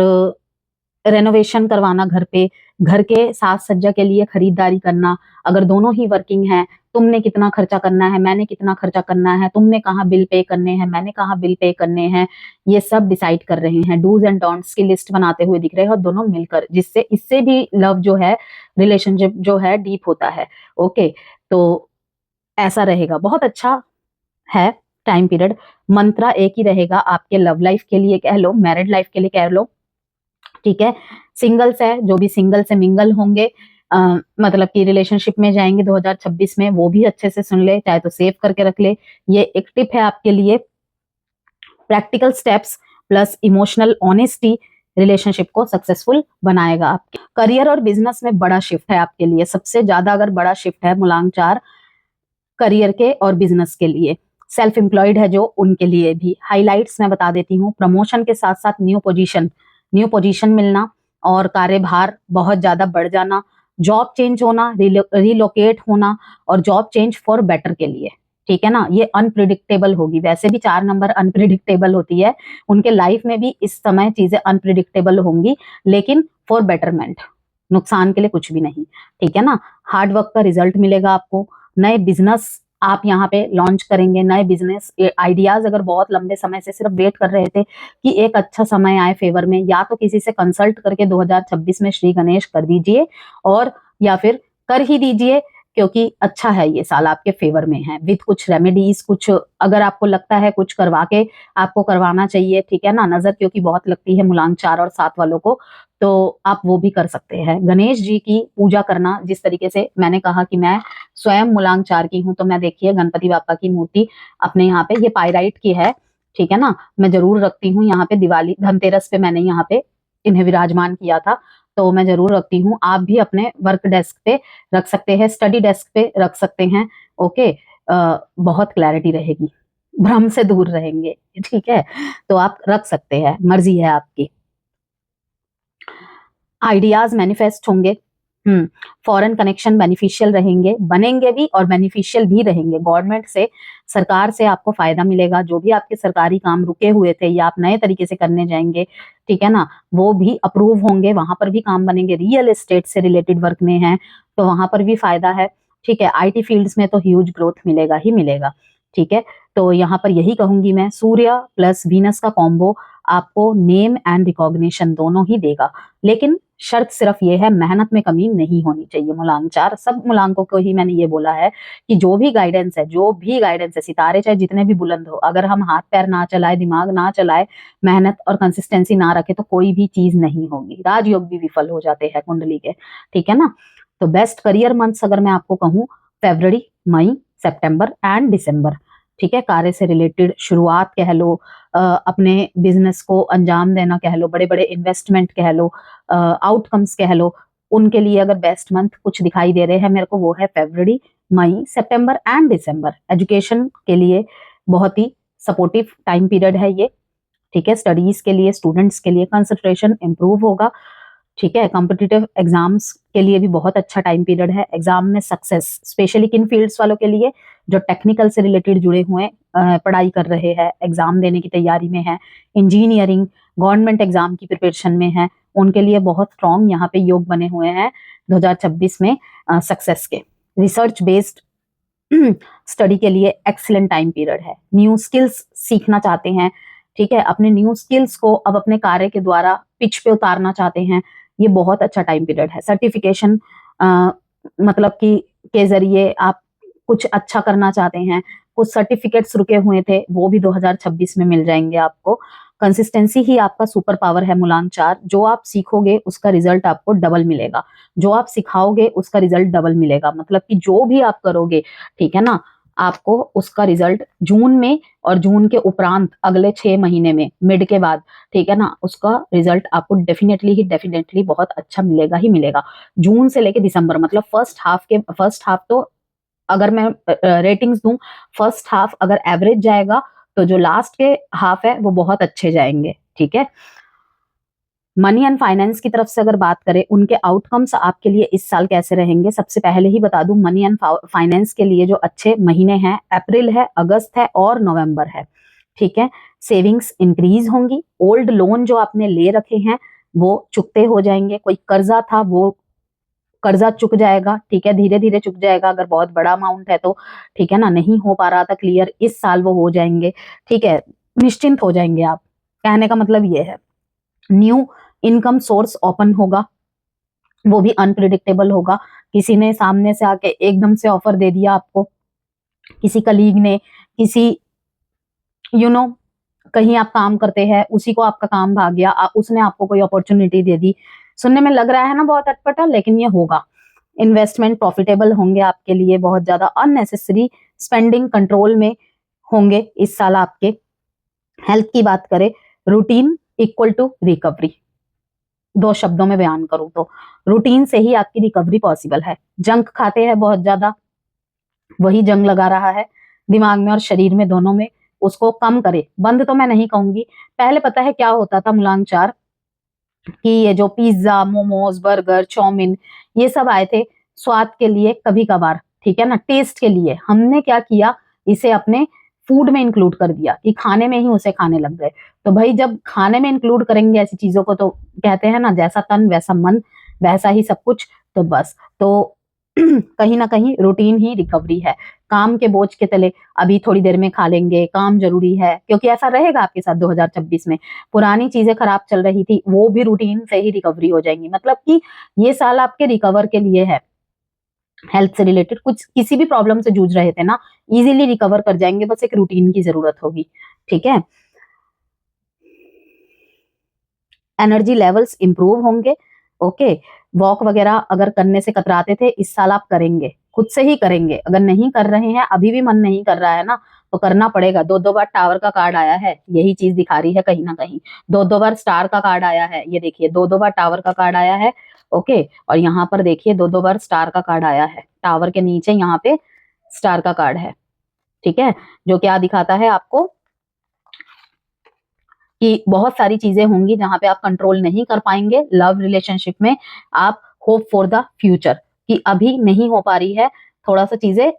रेनोवेशन करवाना घर पे, घर के साज सज्जा के लिए खरीदारी करना। अगर दोनों ही वर्किंग हैं, तुमने कितना खर्चा करना है, मैंने कितना खर्चा करना है, तुमने कहाँ बिल पे करने हैं, मैंने कहाँ बिल पे करने हैं, ये सब डिसाइड कर रहे हैं। डूज एंड डोंट्स की लिस्ट बनाते हुए दिख रहे हैं, और दोनों मिलकर, जिससे इससे भी लव जो है, रिलेशनशिप जो है, डीप होता है, ओके। तो ऐसा रहेगा, बहुत अच्छा है टाइम पीरियड। मंत्रा एक ही रहेगा आपके लव लाइफ के लिए कह लो, मैरिड लाइफ के लिए कह लो, ठीक है। सिंगल्स है, जो भी सिंगल से मिंगल होंगे, मतलब कि रिलेशनशिप में जाएंगे 2026 में, वो भी अच्छे से सुन ले, चाहे तो सेव करके रख ले। ये एक टिप है आपके लिए। Practical steps plus emotional honesty relationship को सक्सेसफुल बनाएगा। आपके करियर और बिजनेस में बड़ा शिफ्ट है आपके लिए, सबसे ज्यादा अगर बड़ा शिफ्ट है मूलांक 4 करियर के और बिजनेस के लिए। सेल्फ एम्प्लॉयड है जो, उनके लिए भी हाइलाइट्स मैं बता देती हूँ। प्रमोशन के साथ साथ न्यू पोजीशन मिलना और कार्यभार बहुत ज्यादा बढ़ जाना, जॉब चेंज होना, रिलोकेट होना और जॉब चेंज फॉर बेटर के लिए, ठीक है ना। ये अनप्रिडिक्टेबल होगी, वैसे भी 4 नंबर अनप्रिडिक्टेबल होती है, उनके लाइफ में भी इस समय चीजें अनप्रिडिक्टेबल होंगी, लेकिन फॉर बेटरमेंट, नुकसान के लिए कुछ भी नहीं, ठीक है ना। हार्ड वर्क का रिजल्ट मिलेगा आपको। नए बिजनेस आप यहाँ पे लॉन्च करेंगे, नए बिजनेस आइडियाज अगर बहुत लंबे समय से सिर्फ वेट कर रहे थे कि एक अच्छा समय आए फेवर में, या तो किसी से कंसल्ट करके 2026 में श्री गणेश कर दीजिए, और या फिर कर ही दीजिए, क्योंकि अच्छा है, ये साल आपके फेवर में है। विद कुछ रेमेडीज, कुछ अगर आपको लगता है कुछ करवा के आपको करवाना चाहिए, ठीक है ना, नजर क्योंकि बहुत लगती है मूलांक 4 और 7 वालों को, तो आप वो भी कर सकते हैं। गणेश जी की पूजा करना, जिस तरीके से मैंने कहा कि मैं स्वयं मूलांक 4 की हूं, तो मैं देखिए गणपति बापा की मूर्ति अपने यहाँ पे, ये पाइराइट की है, ठीक है ना, मैं जरूर रखती हूँ यहाँ पे। दिवाली धनतेरस पे मैंने यहाँ पे इन्हें विराजमान किया था, तो मैं जरूर रखती हूँ। आप भी अपने वर्क डेस्क पे रख सकते हैं, स्टडी डेस्क पे रख सकते हैं, ओके। बहुत क्लैरिटी रहेगी, भ्रम से दूर रहेंगे, ठीक है, तो आप रख सकते हैं, मर्जी है आपकी। आइडियाज मैनिफेस्ट होंगे, फॉरेन कनेक्शन बेनिफिशियल रहेंगे, बनेंगे भी और बेनिफिशियल भी रहेंगे। गवर्नमेंट से, सरकार से आपको फायदा मिलेगा, जो भी आपके सरकारी काम रुके हुए थे या आप नए तरीके से करने जाएंगे, ठीक है ना, वो भी अप्रूव होंगे, वहां पर भी काम बनेंगे। रियल एस्टेट से रिलेटेड वर्क में है तो वहां पर भी फायदा है, ठीक है। आईटी फील्ड्स में तो ह्यूज ग्रोथ मिलेगा ही मिलेगा, ठीक है। तो यहाँ पर यही कहूंगी मैं, सूर्य प्लस वीनस का कॉम्बो आपको नेम एंड रिकॉग्निशन दोनों ही देगा, लेकिन शर्त सिर्फ ये है, मेहनत में कमी नहीं होनी चाहिए। मूलांक 4 सब मूलांकों को ही मैंने ये बोला है कि जो भी गाइडेंस है, सितारे चाहे जितने भी बुलंद हो, अगर हम हाथ पैर ना चलाए, दिमाग ना चलाए, मेहनत और कंसिस्टेंसी ना रखे, तो कोई भी चीज नहीं होगी। राजयोग भी विफल हो जाते हैं कुंडली के, ठीक है ना। तो बेस्ट करियर मंथ्स अगर मैं आपको कहूँ, फरवरी, मई, सितंबर एंड दिसंबर, ठीक है। कार्य से रिलेटेड शुरुआत कह लो, अपने बिजनेस को अंजाम देना कह लो, बड़े बड़े इन्वेस्टमेंट कह लो, आउटकम्स कह लो, उनके लिए अगर बेस्ट मंथ कुछ दिखाई दे रहे हैं मेरे को, वो है फरवरी, मई, सितंबर एंड दिसंबर। एजुकेशन के लिए बहुत ही सपोर्टिव टाइम पीरियड है ये, ठीक है। स्टडीज के लिए, स्टूडेंट्स के लिए कंसंट्रेशन इंप्रूव होगा, ठीक है। कॉम्पिटिटिव एग्जाम्स के लिए भी बहुत अच्छा टाइम पीरियड है। एग्जाम में सक्सेस, स्पेशली किन फील्ड्स वालों के लिए, जो टेक्निकल से रिलेटेड जुड़े हुए पढ़ाई कर रहे हैं, एग्जाम देने की तैयारी में है, इंजीनियरिंग, गवर्नमेंट एग्जाम की प्रिपरेशन में है, उनके लिए बहुत स्ट्रॉन्ग यहाँ पे योग बने हुए हैं 2026 में सक्सेस के। रिसर्च बेस्ड स्टडी के लिए एक्सीलेंट टाइम पीरियड है। न्यू स्किल्स सीखना चाहते हैं, ठीक है, अपने न्यू स्किल्स को अब अपने कार्य के द्वारा पिच पे उतारना चाहते हैं, ये बहुत अच्छा टाइम पीरियड है। सर्टिफिकेशन मतलब कि के जरिए आप कुछ अच्छा करना चाहते हैं, कुछ सर्टिफिकेट्स रुके हुए थे, वो भी 2026 में मिल जाएंगे आपको। कंसिस्टेंसी ही आपका सुपर पावर है मूलांक 4, जो आप सीखोगे उसका रिजल्ट आपको डबल मिलेगा, जो आप सिखाओगे उसका रिजल्ट डबल मिलेगा, मतलब कि जो भी आप करोगे, ठीक है ना, आपको उसका रिजल्ट जून में और जून के उपरांत अगले 6 महीने में, मिड के बाद, ठीक है ना, उसका रिजल्ट आपको डेफिनेटली बहुत अच्छा मिलेगा ही मिलेगा। जून से लेके दिसंबर, मतलब फर्स्ट हाफ तो अगर मैं रेटिंग्स दूं, फर्स्ट हाफ अगर एवरेज जाएगा, तो जो लास्ट के हाफ है वो बहुत अच्छे जाएंगे, ठीक है। मनी एंड फाइनेंस की तरफ से अगर बात करें, उनके आउटकम्स आपके लिए इस साल कैसे रहेंगे, सबसे पहले ही बता दूं, मनी एंड फाइनेंस के लिए जो अच्छे महीने हैं, अप्रैल है, अगस्त है और नवंबर है, ठीक है। सेविंग्स इंक्रीज होंगी, ओल्ड लोन जो आपने ले रखे हैं वो चुकते हो जाएंगे, कोई कर्जा था वो कर्जा चुक जाएगा, ठीक है, धीरे धीरे चुक जाएगा, अगर बहुत बड़ा अमाउंट है तो, ठीक है ना, नहीं हो पा रहा था क्लियर, इस साल वो हो जाएंगे, ठीक है, निश्चिंत हो जाएंगे आप, कहने का मतलब ये है। न्यू इनकम सोर्स ओपन होगा, वो भी अनप्रिडिक्टेबल होगा, किसी ने सामने से आके एकदम से ऑफर दे दिया आपको, किसी कलीग ने, किसी कहीं आप काम करते हैं, उसी को आपका काम भाग गया, उसने आपको कोई अपॉर्चुनिटी दे दी, सुनने में लग रहा है ना बहुत अटपटा, लेकिन ये होगा। इन्वेस्टमेंट प्रॉफिटेबल होंगे आपके लिए, बहुत ज्यादा अननेसेसरी स्पेंडिंग कंट्रोल में होंगे इस साल आपके। हेल्थ की बात करें, रूटीन इक्वल टू रिकवरी, 2 शब्दों में बयान करूं तो रूटीन से ही आपकी रिकवरी पॉसिबल है। जंक खाते हैं बहुत ज्यादा, वही जंग लगा रहा है, दिमाग में और शरीर में, दोनों में, उसको कम करे। बंद तो मैं नहीं कहूंगी। पहले पता है क्या होता था मूलांक 4, कि ये जो पिज्जा, मोमोज, बर्गर, चाउमीन, ये सब आए थे स्वाद के लिए कभी कभार, ठीक है ना, टेस्ट के लिए। हमने क्या किया, इसे अपने फूड में इंक्लूड कर दिया, कि खाने में ही उसे खाने लग गए। तो भाई जब खाने में इंक्लूड करेंगे ऐसी चीजों को, तो कहते हैं ना, जैसा तन वैसा मन, वैसा ही सब कुछ। तो बस, तो कहीं ना कहीं रूटीन ही रिकवरी है। काम के बोझ के तले अभी थोड़ी देर में खा लेंगे, काम जरूरी है, क्योंकि ऐसा रहेगा आपके साथ 2026 में। पुरानी चीजें खराब चल रही थी, वो भी रूटीन से ही रिकवरी हो जाएंगी। मतलब कि ये साल आपके रिकवर के लिए है। हेल्थ से रिलेटेड कुछ किसी भी प्रॉब्लम से जूझ रहे थे ना, इजीली रिकवर कर जाएंगे, बस एक रूटीन की जरूरत होगी, ठीक है। एनर्जी लेवल्स इंप्रूव होंगे, ओके। वॉक वगैरह अगर करने से कतराते थे, इस साल आप करेंगे, खुद से ही करेंगे। अगर नहीं कर रहे हैं, अभी भी मन नहीं कर रहा है ना, तो करना पड़ेगा। 2-2 बार टावर का कार्ड आया है, यही चीज दिखा रही है कहीं ना कहीं। 2-2 बार स्टार का कार्ड आया है, ये देखिए 2-2 बार टावर का कार्ड आया है, ओके। और यहाँ पर देखिए 2-2 बार स्टार का कार्ड आया है, टावर के नीचे यहाँ पे स्टार का कार्ड है, ठीक है। जो क्या दिखाता है आपको, कि बहुत सारी चीजें होंगी जहां पे आप कंट्रोल नहीं कर पाएंगे लव रिलेशनशिप में। आप होप फॉर द फ्यूचर, कि अभी नहीं हो पा रही है, थोड़ा सा चीजें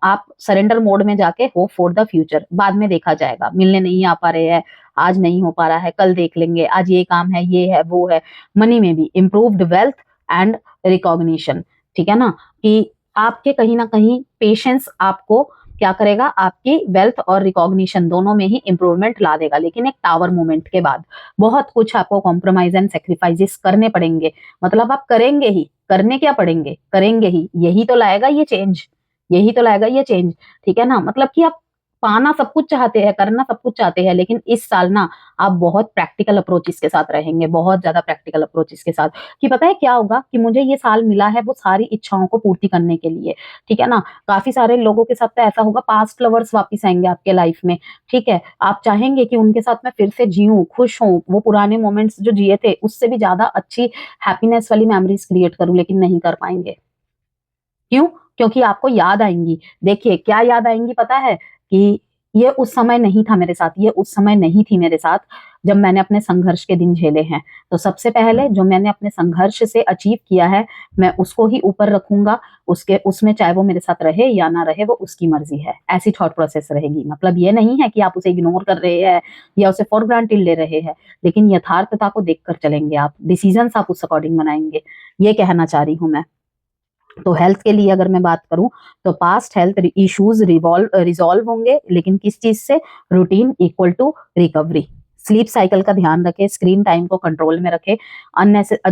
आप सरेंडर मोड में जाके होप फॉर द फ्यूचर, बाद में देखा जाएगा। मिलने नहीं आ पा रहे हैं, आज नहीं हो पा रहा है, कल देख लेंगे, आज ये काम है, ये है, वो है। मनी में भी इम्प्रूव्ड वेल्थ एंड रिकॉग्निशन, ठीक है ना, कि आपके कहीं ना कहीं पेशेंस आपको क्या करेगा, आपकी वेल्थ और रिकॉग्निशन दोनों में ही इंप्रूवमेंट ला देगा। लेकिन एक टावर मोमेंट के बाद बहुत कुछ आपको कॉम्प्रोमाइज एंड सेक्रीफाइसेस करने पड़ेंगे। मतलब आप करेंगे ही, करने क्या पड़ेंगे, करेंगे ही, यही तो लाएगा ये चेंज, यही तो लाएगा ये चेंज, ठीक है ना। मतलब कि आप पाना सब कुछ चाहते हैं, करना सब कुछ चाहते हैं, लेकिन इस साल ना आप बहुत प्रैक्टिकल अप्रोचेस के साथ रहेंगे, बहुत ज्यादा प्रैक्टिकल अप्रोचेस के साथ। कि पता है क्या होगा, कि मुझे ये साल मिला है वो सारी इच्छाओं को पूर्ति करने के लिए, ठीक है ना। काफी सारे लोगों के साथ तो ऐसा होगा, पास्ट लवर्स वापस आएंगे आपके लाइफ में, ठीक है। आप चाहेंगे कि उनके साथ मैं फिर से जीऊं, खुश हूं, वो पुराने मोमेंट्स जो जिए थे उससे भी ज्यादा अच्छी हैप्पीनेस वाली मेमोरीज क्रिएट करूं, लेकिन नहीं कर पाएंगे। क्यों? क्योंकि आपको याद आएंगी। देखिए क्या याद आएंगी पता है, कि ये उस समय नहीं था मेरे साथ, ये उस समय नहीं थी मेरे साथ जब मैंने अपने संघर्ष के दिन झेले हैं। तो सबसे पहले जो मैंने अपने संघर्ष से अचीव किया है, मैं उसको ही ऊपर रखूंगा। उसके उसमें चाहे वो मेरे साथ रहे या ना रहे, वो उसकी मर्जी है, ऐसी थॉट प्रोसेस रहेगी। मतलब ये नहीं है कि आप उसे इग्नोर कर रहे हैं या उसे फॉर ग्रांटेड ले रहे हैं, लेकिन यथार्थता को देखकर चलेंगे आप, डिसीजन आप उस अकॉर्डिंग बनाएंगे, ये कहना चाह रही हूं मैं। तो हेल्थ के लिए अगर मैं बात करूं, तो पास्ट हेल्थ इश्यूज रिजॉल्व होंगे, लेकिन किस चीज से, routine equal to recovery. Sleep cycle का ध्यान रखें, स्क्रीन टाइम को कंट्रोल में रखें।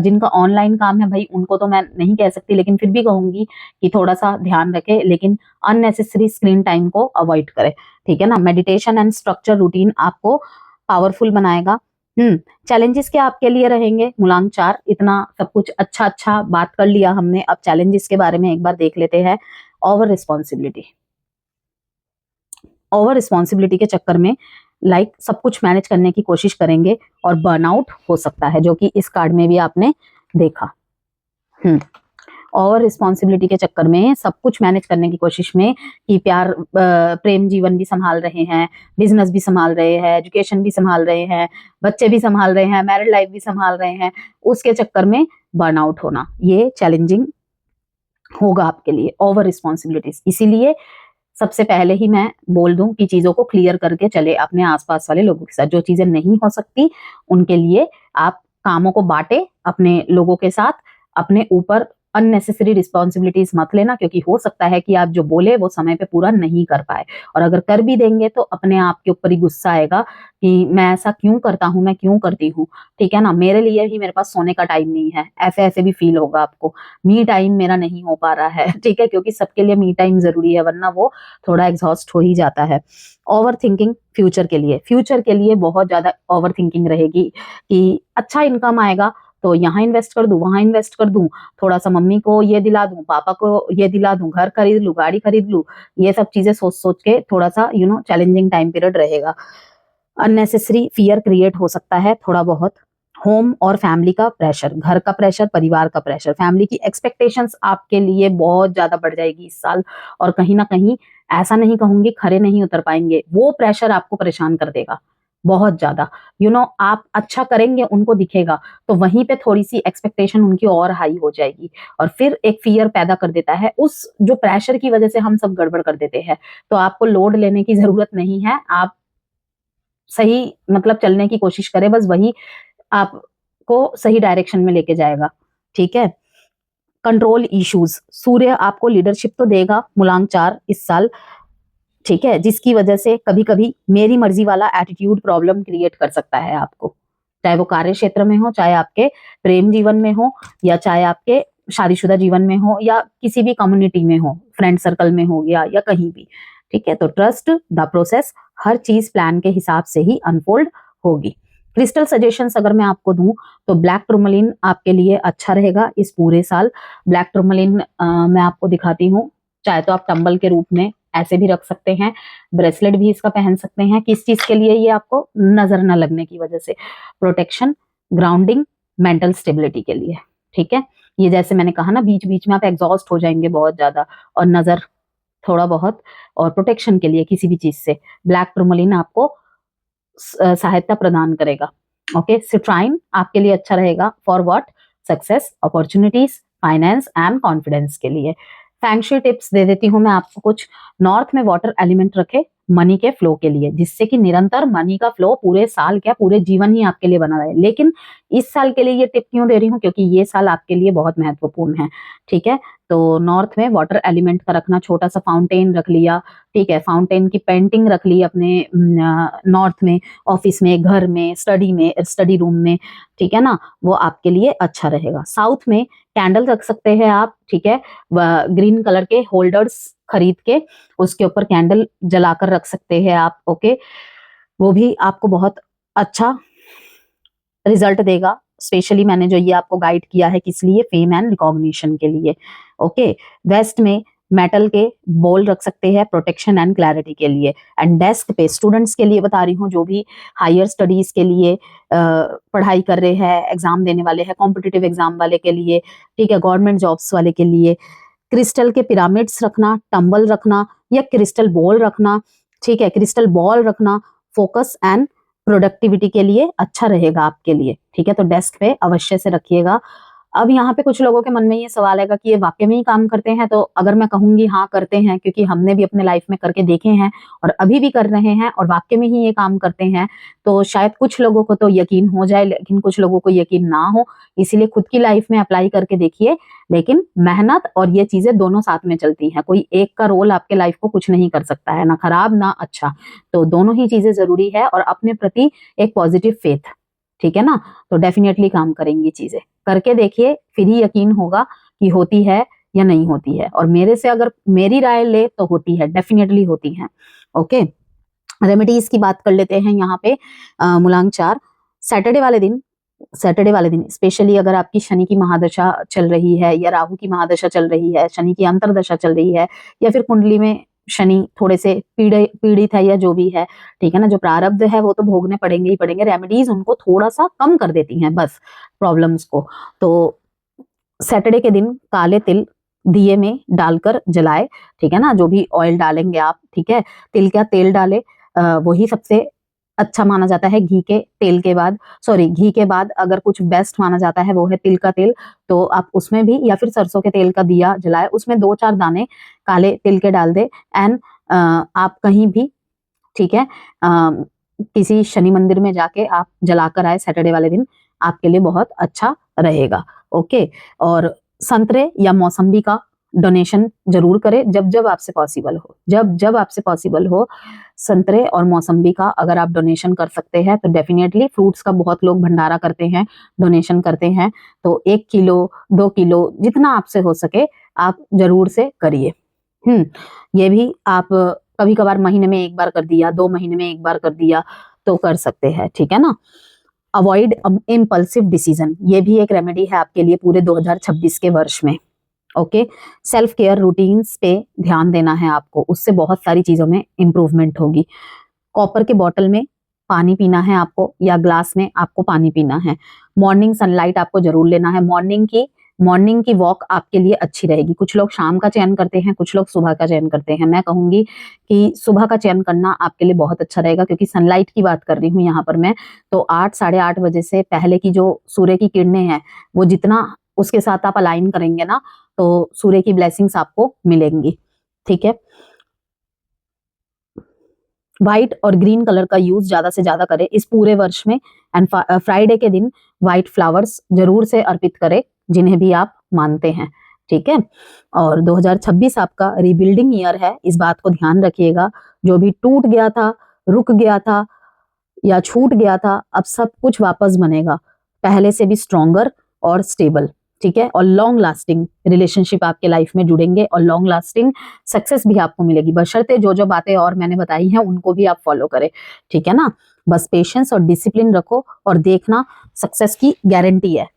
जिनका ऑनलाइन काम है भाई, उनको तो मैं नहीं कह सकती, लेकिन फिर भी कहूंगी कि थोड़ा सा ध्यान रखें, लेकिन अननेसेसरी स्क्रीन टाइम को अवॉइड करें, ठीक है ना। मेडिटेशन एंड स्ट्रक्चर रूटीन आपको पावरफुल बनाएगा। चैलेंजेस क्या आपके लिए रहेंगे, मूलांक 4, इतना सब कुछ अच्छा अच्छा बात कर लिया हमने, अब चैलेंजेस के बारे में एक बार देख लेते हैं। ओवर रिस्पॉन्सिबिलिटी, ओवर रिस्पॉन्सिबिलिटी के चक्कर में सब कुछ मैनेज करने की कोशिश करेंगे और बर्नआउट हो सकता है, जो कि इस कार्ड में भी आपने देखा। और रिस्पॉन्सिबिलिटी के चक्कर में सब कुछ मैनेज करने की कोशिश में, कि प्यार प्रेम जीवन भी संभाल रहे हैं, बिजनेस भी संभाल रहे हैं, एजुकेशन भी संभाल रहे हैं, बच्चे भी संभाल रहे हैं, मैरिड लाइफ भी संभाल रहे हैं, उसके चक्कर में बर्नआउट होना, ये चैलेंजिंग होगा आपके लिए, ओवर रिस्पॉन्सिबिलिटीज। इसीलिए सबसे पहले ही मैं बोल दूं कि चीजों को क्लियर करके चले अपने आसपास वाले लोगों के साथ। जो चीजें नहीं हो सकती उनके लिए आप कामों को बांटे अपने लोगों के साथ, अपने ऊपर अननेसेसरी रिस्पॉन्सिबिलिटीज मत लेना, क्योंकि हो सकता है कि आप जो बोले वो समय पे पूरा नहीं कर पाए, और अगर कर भी देंगे तो अपने आप के ऊपर ही गुस्सा आएगा कि मैं ऐसा क्यों करता हूँ, मैं क्यों करती हूँ, ठीक है ना। मेरे लिए ही मेरे पास सोने का टाइम नहीं है, ऐसे ऐसे भी फील होगा आपको। मी टाइम मेरा नहीं हो पा रहा है, ठीक है, क्योंकि सबके लिए मी टाइम जरूरी है, वरना वो थोड़ा एग्जॉस्ट हो ही जाता है। ओवर थिंकिंग फ्यूचर के लिए, फ्यूचर के लिए बहुत ज्यादा ओवर थिंकिंग रहेगी, कि अच्छा इनकम आएगा तो यहाँ इन्वेस्ट कर दूं, वहां इन्वेस्ट कर दूं, थोड़ा सा मम्मी को ये दिला दूं, पापा को ये दिला दूं, घर खरीद लूं, गाड़ी खरीद लूं, ये सब चीजें सोच सोच के थोड़ा सा चैलेंजिंग टाइम पीरियड रहेगा। अननेसेसरी फियर क्रिएट हो सकता है, थोड़ा बहुत होम और फैमिली का प्रेशर, घर का प्रेशर, परिवार का प्रेशर, फैमिली की एक्सपेक्टेशंस आपके लिए बहुत ज्यादा बढ़ जाएगी इस साल, और कहीं ना कहीं ऐसा नहीं कहूंगी खरे नहीं उतर पाएंगे, वो प्रेशर आपको परेशान कर देगा बहुत ज्यादा। आप अच्छा करेंगे उनको दिखेगा, तो वहीं पे थोड़ी सी एक्सपेक्टेशन उनकी और हाई हो जाएगी, और फिर एक फियर पैदा कर देता है। उस जो प्रेशर की वजह से हम सब गड़बड़ कर देते हैं। तो आपको लोड लेने की जरूरत नहीं है, आप सही मतलब चलने की कोशिश करें, बस वही आपको सही डायरेक्शन में लेके जाएगा। ठीक है। कंट्रोल इश्यूज, सूर्य आपको लीडरशिप तो देगा मूलांक 4 इस साल, ठीक है, जिसकी वजह से कभी कभी मेरी मर्जी वाला एटीट्यूड प्रॉब्लम क्रिएट कर सकता है आपको, चाहे वो कार्य क्षेत्र में हो, चाहे आपके प्रेम जीवन में हो, या चाहे आपके शादीशुदा जीवन में हो, या किसी भी कम्युनिटी में हो, फ्रेंड सर्कल में हो गया, या कहीं भी। ठीक है, तो ट्रस्ट द प्रोसेस, हर चीज प्लान के हिसाब से ही अनफोल्ड होगी। क्रिस्टल सजेशंस अगर मैं आपको दूं तो ब्लैक टूरमलिन आपके लिए अच्छा रहेगा इस पूरे साल। ब्लैक टूरमलिन मैं आपको दिखाती हूँ, चाहे तो आप टंबल के रूप में ऐसे भी रख सकते हैं, ब्रेसलेट भी इसका पहन सकते हैं। किस चीज के लिए? ये आपको नजर न लगने की वजह से, प्रोटेक्शन, ग्राउंडिंग, मेंटल स्टेबिलिटी के लिए। ठीक है, ये जैसे मैंने कहा ना, बीच बीच में आप एग्जॉस्ट हो जाएंगे बहुत ज्यादा, और नजर थोड़ा बहुत, और प्रोटेक्शन के लिए किसी भी चीज से ब्लैक टूरमलिन आपको सहायता प्रदान करेगा। ओके, सिट्राइन आपके लिए अच्छा रहेगा for what? Success, opportunities, finance and confidence के लिए। फैंक्शुई टिप्स दे देती हूँ मैं आपको कुछ। नॉर्थ में वाटर एलिमेंट रखे मनी के फ्लो के लिए, जिससे कि निरंतर मनी का फ्लो पूरे साल क्या पूरे जीवन ही आपके लिए बना रहे। लेकिन इस साल के लिए ये टिप क्यों दे रही हूँ? क्योंकि ये साल आपके लिए बहुत महत्वपूर्ण है। ठीक है, तो नॉर्थ में वाटर एलिमेंट का रखना, छोटा सा फाउंटेन रख लिया, ठीक है, फाउंटेन की पेंटिंग रख ली अपने नॉर्थ में, ऑफिस में, घर में, स्टडी रूम में, ठीक है ना, वो आपके लिए अच्छा रहेगा। साउथ में कैंडल रख सकते हैं आप, ठीक है, ग्रीन कलर के होल्डर्स खरीद के उसके ऊपर कैंडल जलाकर रख सकते हैं आप। ओके, वो भी आपको बहुत अच्छा रिजल्ट देगा। स्पेशली मैंने जो ये आपको गाइड किया है किस लिए? फेम एंड रिकॉग्निशन के लिए। ओके, वेस्ट में मेटल के बॉल रख सकते हैं प्रोटेक्शन एंड क्लैरिटी के लिए। एंड डेस्क पे स्टूडेंट्स के लिए बता रही हूँ, जो भी हायर स्टडीज के लिए पढ़ाई कर रहे हैं, एग्जाम देने वाले हैं, कॉम्पिटिटिव एग्जाम वाले के लिए, ठीक है, गवर्नमेंट जॉब्स वाले के लिए, क्रिस्टल के पिरामिड्स रखना, टंबल रखना, या क्रिस्टल बॉल रखना, ठीक है, क्रिस्टल बॉल रखना फोकस एंड प्रोडक्टिविटी के लिए अच्छा रहेगा आपके लिए। ठीक है, तो डेस्क पे अवश्य से रखिएगा। अब यहाँ पे कुछ लोगों के मन में ये सवाल आएगा कि ये वाकई में ही काम करते हैं? तो अगर मैं कहूंगी हाँ करते हैं, क्योंकि हमने भी अपने लाइफ में करके देखे हैं और अभी भी कर रहे हैं, और वाकई में ही ये काम करते हैं, तो शायद कुछ लोगों को तो यकीन हो जाए, लेकिन कुछ लोगों को यकीन ना हो। इसीलिए खुद की लाइफ में अप्लाई करके देखिए। लेकिन मेहनत और ये चीजें दोनों साथ में चलती हैं, कोई एक का रोल आपके लाइफ को कुछ नहीं कर सकता है, ना खराब ना अच्छा, तो दोनों ही चीजें जरूरी है, और अपने प्रति एक पॉजिटिव फेथ, ठीक है ना, तो डेफिनेटली काम करेंगी चीजें। करके देखिए, फिर ही यकीन होगा कि होती है या नहीं होती है। और मेरे से अगर मेरी राय ले तो होती है, डेफिनेटली होती है। ओके, रेमेडीज की बात कर लेते हैं यहाँ पे। मूलांक 4, सैटरडे वाले दिन स्पेशली अगर आपकी शनि की महादशा चल रही है, या राहु की महादशा चल रही है, शनि की अंतरदशा चल रही है, या फिर कुंडली में शनि थोड़े से पीड़ित है, या जो भी है, ठीक है ना, जो प्रारब्ध है वो तो भोगने पड़ेंगे ही पड़ेंगे। रेमेडीज उनको थोड़ा सा कम कर देती हैं बस प्रॉब्लम्स को। तो सैटरडे के दिन काले तिल दिए में डालकर जलाए, ठीक है ना, जो भी ऑयल डालेंगे आप, ठीक है, तिल का तेल डाले, वही सबसे अच्छा माना जाता है घी के तेल के बाद। सॉरी, घी के बाद अगर कुछ बेस्ट माना जाता है वो है तिल का तेल। तो आप उसमें भी, या फिर सरसों के तेल का दिया जलाए, उसमें 2-4 दाने काले तिल के डाल दे। एंड आप कहीं भी, ठीक है, किसी शनि मंदिर में जाके आप जलाकर आए सैटरडे वाले दिन, आपके लिए बहुत अच्छा रहेगा। ओके, और संतरे या मौसम्बी का डोनेशन जरूर करें जब जब आपसे पॉसिबल हो, जब आपसे पॉसिबल हो। संतरे और मौसम्बी का अगर आप डोनेशन कर सकते हैं तो डेफिनेटली, फ्रूट्स का बहुत लोग भंडारा करते हैं, डोनेशन करते हैं, तो 1 किलो 2 किलो जितना आपसे हो सके आप जरूर से करिए। ये भी आप कभी कभार महीने में एक बार कर दिया, 2 महीने में एक बार कर दिया, तो कर सकते हैं, ठीक है ना। अवॉइड इम्पल्सिव डिसीजन, ये भी एक रेमेडी है आपके लिए पूरे 2026 के वर्ष में। ओके, सेल्फ केयर रूटीन्स पे ध्यान देना है आपको, उससे बहुत सारी चीजों में इंप्रूवमेंट होगी। कॉपर के बॉटल में पानी पीना है आपको, या ग्लास में आपको पानी पीना है। मॉर्निंग सनलाइट आपको जरूर लेना है। मॉर्निंग की वॉक आपके लिए अच्छी रहेगी। कुछ लोग शाम का चयन करते हैं, कुछ लोग सुबह का चयन करते हैं। मैं कहूंगी कि सुबह का चयन करना आपके लिए बहुत अच्छा रहेगा, क्योंकि सनलाइट की बात कर रही हूँ यहाँ पर मैं। तो 8 साढ़े 8 बजे से पहले की जो सूर्य की किरणें हैं, वो जितना उसके साथ आप अलाइन करेंगे ना, तो सूर्य की ब्लेसिंग्स आपको मिलेंगी। ठीक है। व्हाइट और ग्रीन कलर का यूज ज्यादा से ज्यादा करें इस पूरे वर्ष में। एंड फ्राइडे के दिन व्हाइट फ्लावर्स जरूर से अर्पित करें, जिन्हें भी आप मानते हैं। ठीक है। और 2026 आपका रिबिल्डिंग ईयर है, इस बात को ध्यान रखिएगा। जो भी टूट गया था, रुक गया था या छूट गया था, अब सब कुछ वापस बनेगा, पहले से भी स्ट्रॉन्गर और स्टेबल। ठीक है। और लॉन्ग लास्टिंग रिलेशनशिप आपके लाइफ में जुड़ेंगे, और लॉन्ग लास्टिंग सक्सेस भी आपको मिलेगी, बशर्ते जो जो बातें और मैंने बताई हैं उनको भी आप फॉलो करें। ठीक है ना। बस पेशेंस और डिसिप्लिन रखो और देखना, सक्सेस की गारंटी है।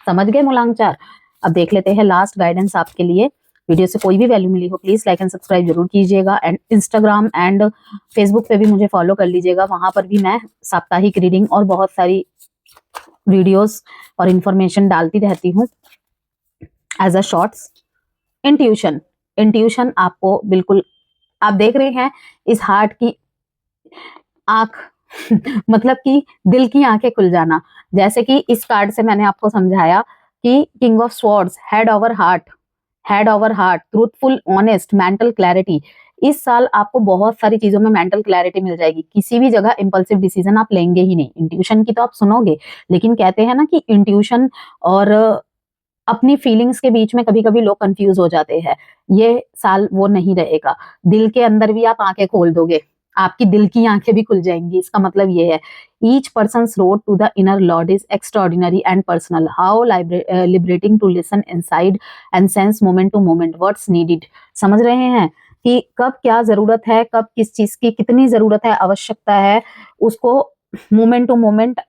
समझ गए मूलांक 4। अब देख लेते हैं लास्ट गाइडेंस आपके लिए। वीडियो से कोई भी वैल्यू मिली हो, प्लीज लाइक एंड सब्सक्राइब जरूर कीजिएगा। एंड इंस्टाग्राम एंड फेसबुक पे भी मुझे फॉलो कर लीजिएगा, वहां पर भी मैं साप्ताहिक रीडिंग और बहुत सारी वीडियोस और इंफॉर्मेशन डालती रहती हूँ एज अ शॉर्ट्स। इंट्यूशन आपको बिल्कुल, आप देख रहे हैं इस हार्ट की आंख मतलब कि दिल की आंखें खुल जाना। जैसे कि इस कार्ड से मैंने आपको समझाया कि king of swords, head over heart, truthful, honest, mental clarity. इस साल आपको बहुत सारी चीजों में मेंटल क्लैरिटी मिल जाएगी। किसी भी जगह इंपल्सिव डिसीजन आप लेंगे ही नहीं। इंट्यूशन की तो आप सुनोगे, लेकिन कहते हैं ना कि इंट्यूशन और अपनी फीलिंग्स के बीच में कभी कभी लोग कंफ्यूज हो जाते हैं। ये साल वो नहीं रहेगा। दिल के अंदर भी आप आंखें खोल दोगे, आपकी दिल की आंखें भी खुल जाएंगी। इसका मतलब ये है, each person's road to the inner lord is extraordinary and personal, how liberating to listen inside and sense moment to moment what's needed. समझ रहे हैं कि कब क्या जरूरत है, कब किस चीज की कितनी जरूरत है, आवश्यकता है, उसको मोमेंट टू मोमेंट,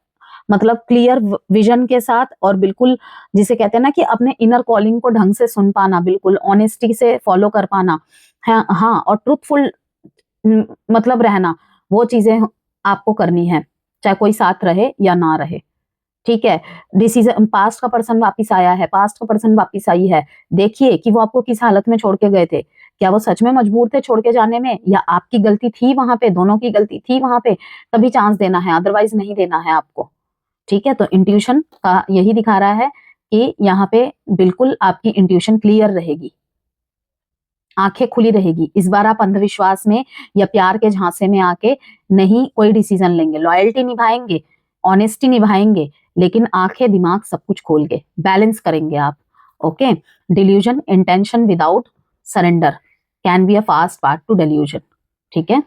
मतलब क्लियर विजन के साथ, और बिल्कुल जिसे कहते हैं ना कि अपने इनर कॉलिंग को ढंग से सुन पाना, बिल्कुल ऑनेस्टी से फॉलो कर पाना है। हाँ, और ट्रूथफुल मतलब रहना, वो चीजें आपको करनी है, चाहे कोई साथ रहे या ना रहे। ठीक है। डिसीजन, पास्ट का पर्सन वापिस आया है, पास्ट का पर्सन वापिस आई है। देखिए कि वो आपको किस हालत में छोड़ के गए थे, क्या वो सच में मजबूर थे छोड़ के जाने में, या आपकी गलती थी वहां पे, दोनों की गलती थी वहां पे, तभी चांस देना है, अदरवाइज नहीं देना है आपको। ठीक है। तो इंट्यूशन का यही दिखा रहा है कि यहाँ पे बिल्कुल आपकी इंट्यूशन क्लियर रहेगी, आंखें खुली रहेगी। इस बार आप अंधविश्वास में या प्यार के झांसे में आके नहीं कोई डिसीजन लेंगे, लॉयल्टी निभाएंगे, ऑनेस्टी निभाएंगे, लेकिन आंखें दिमाग सब कुछ खोल के बैलेंस करेंगे आप। Okay. Delusion, intention without surrender can be a fast part two delusion. ठीक है।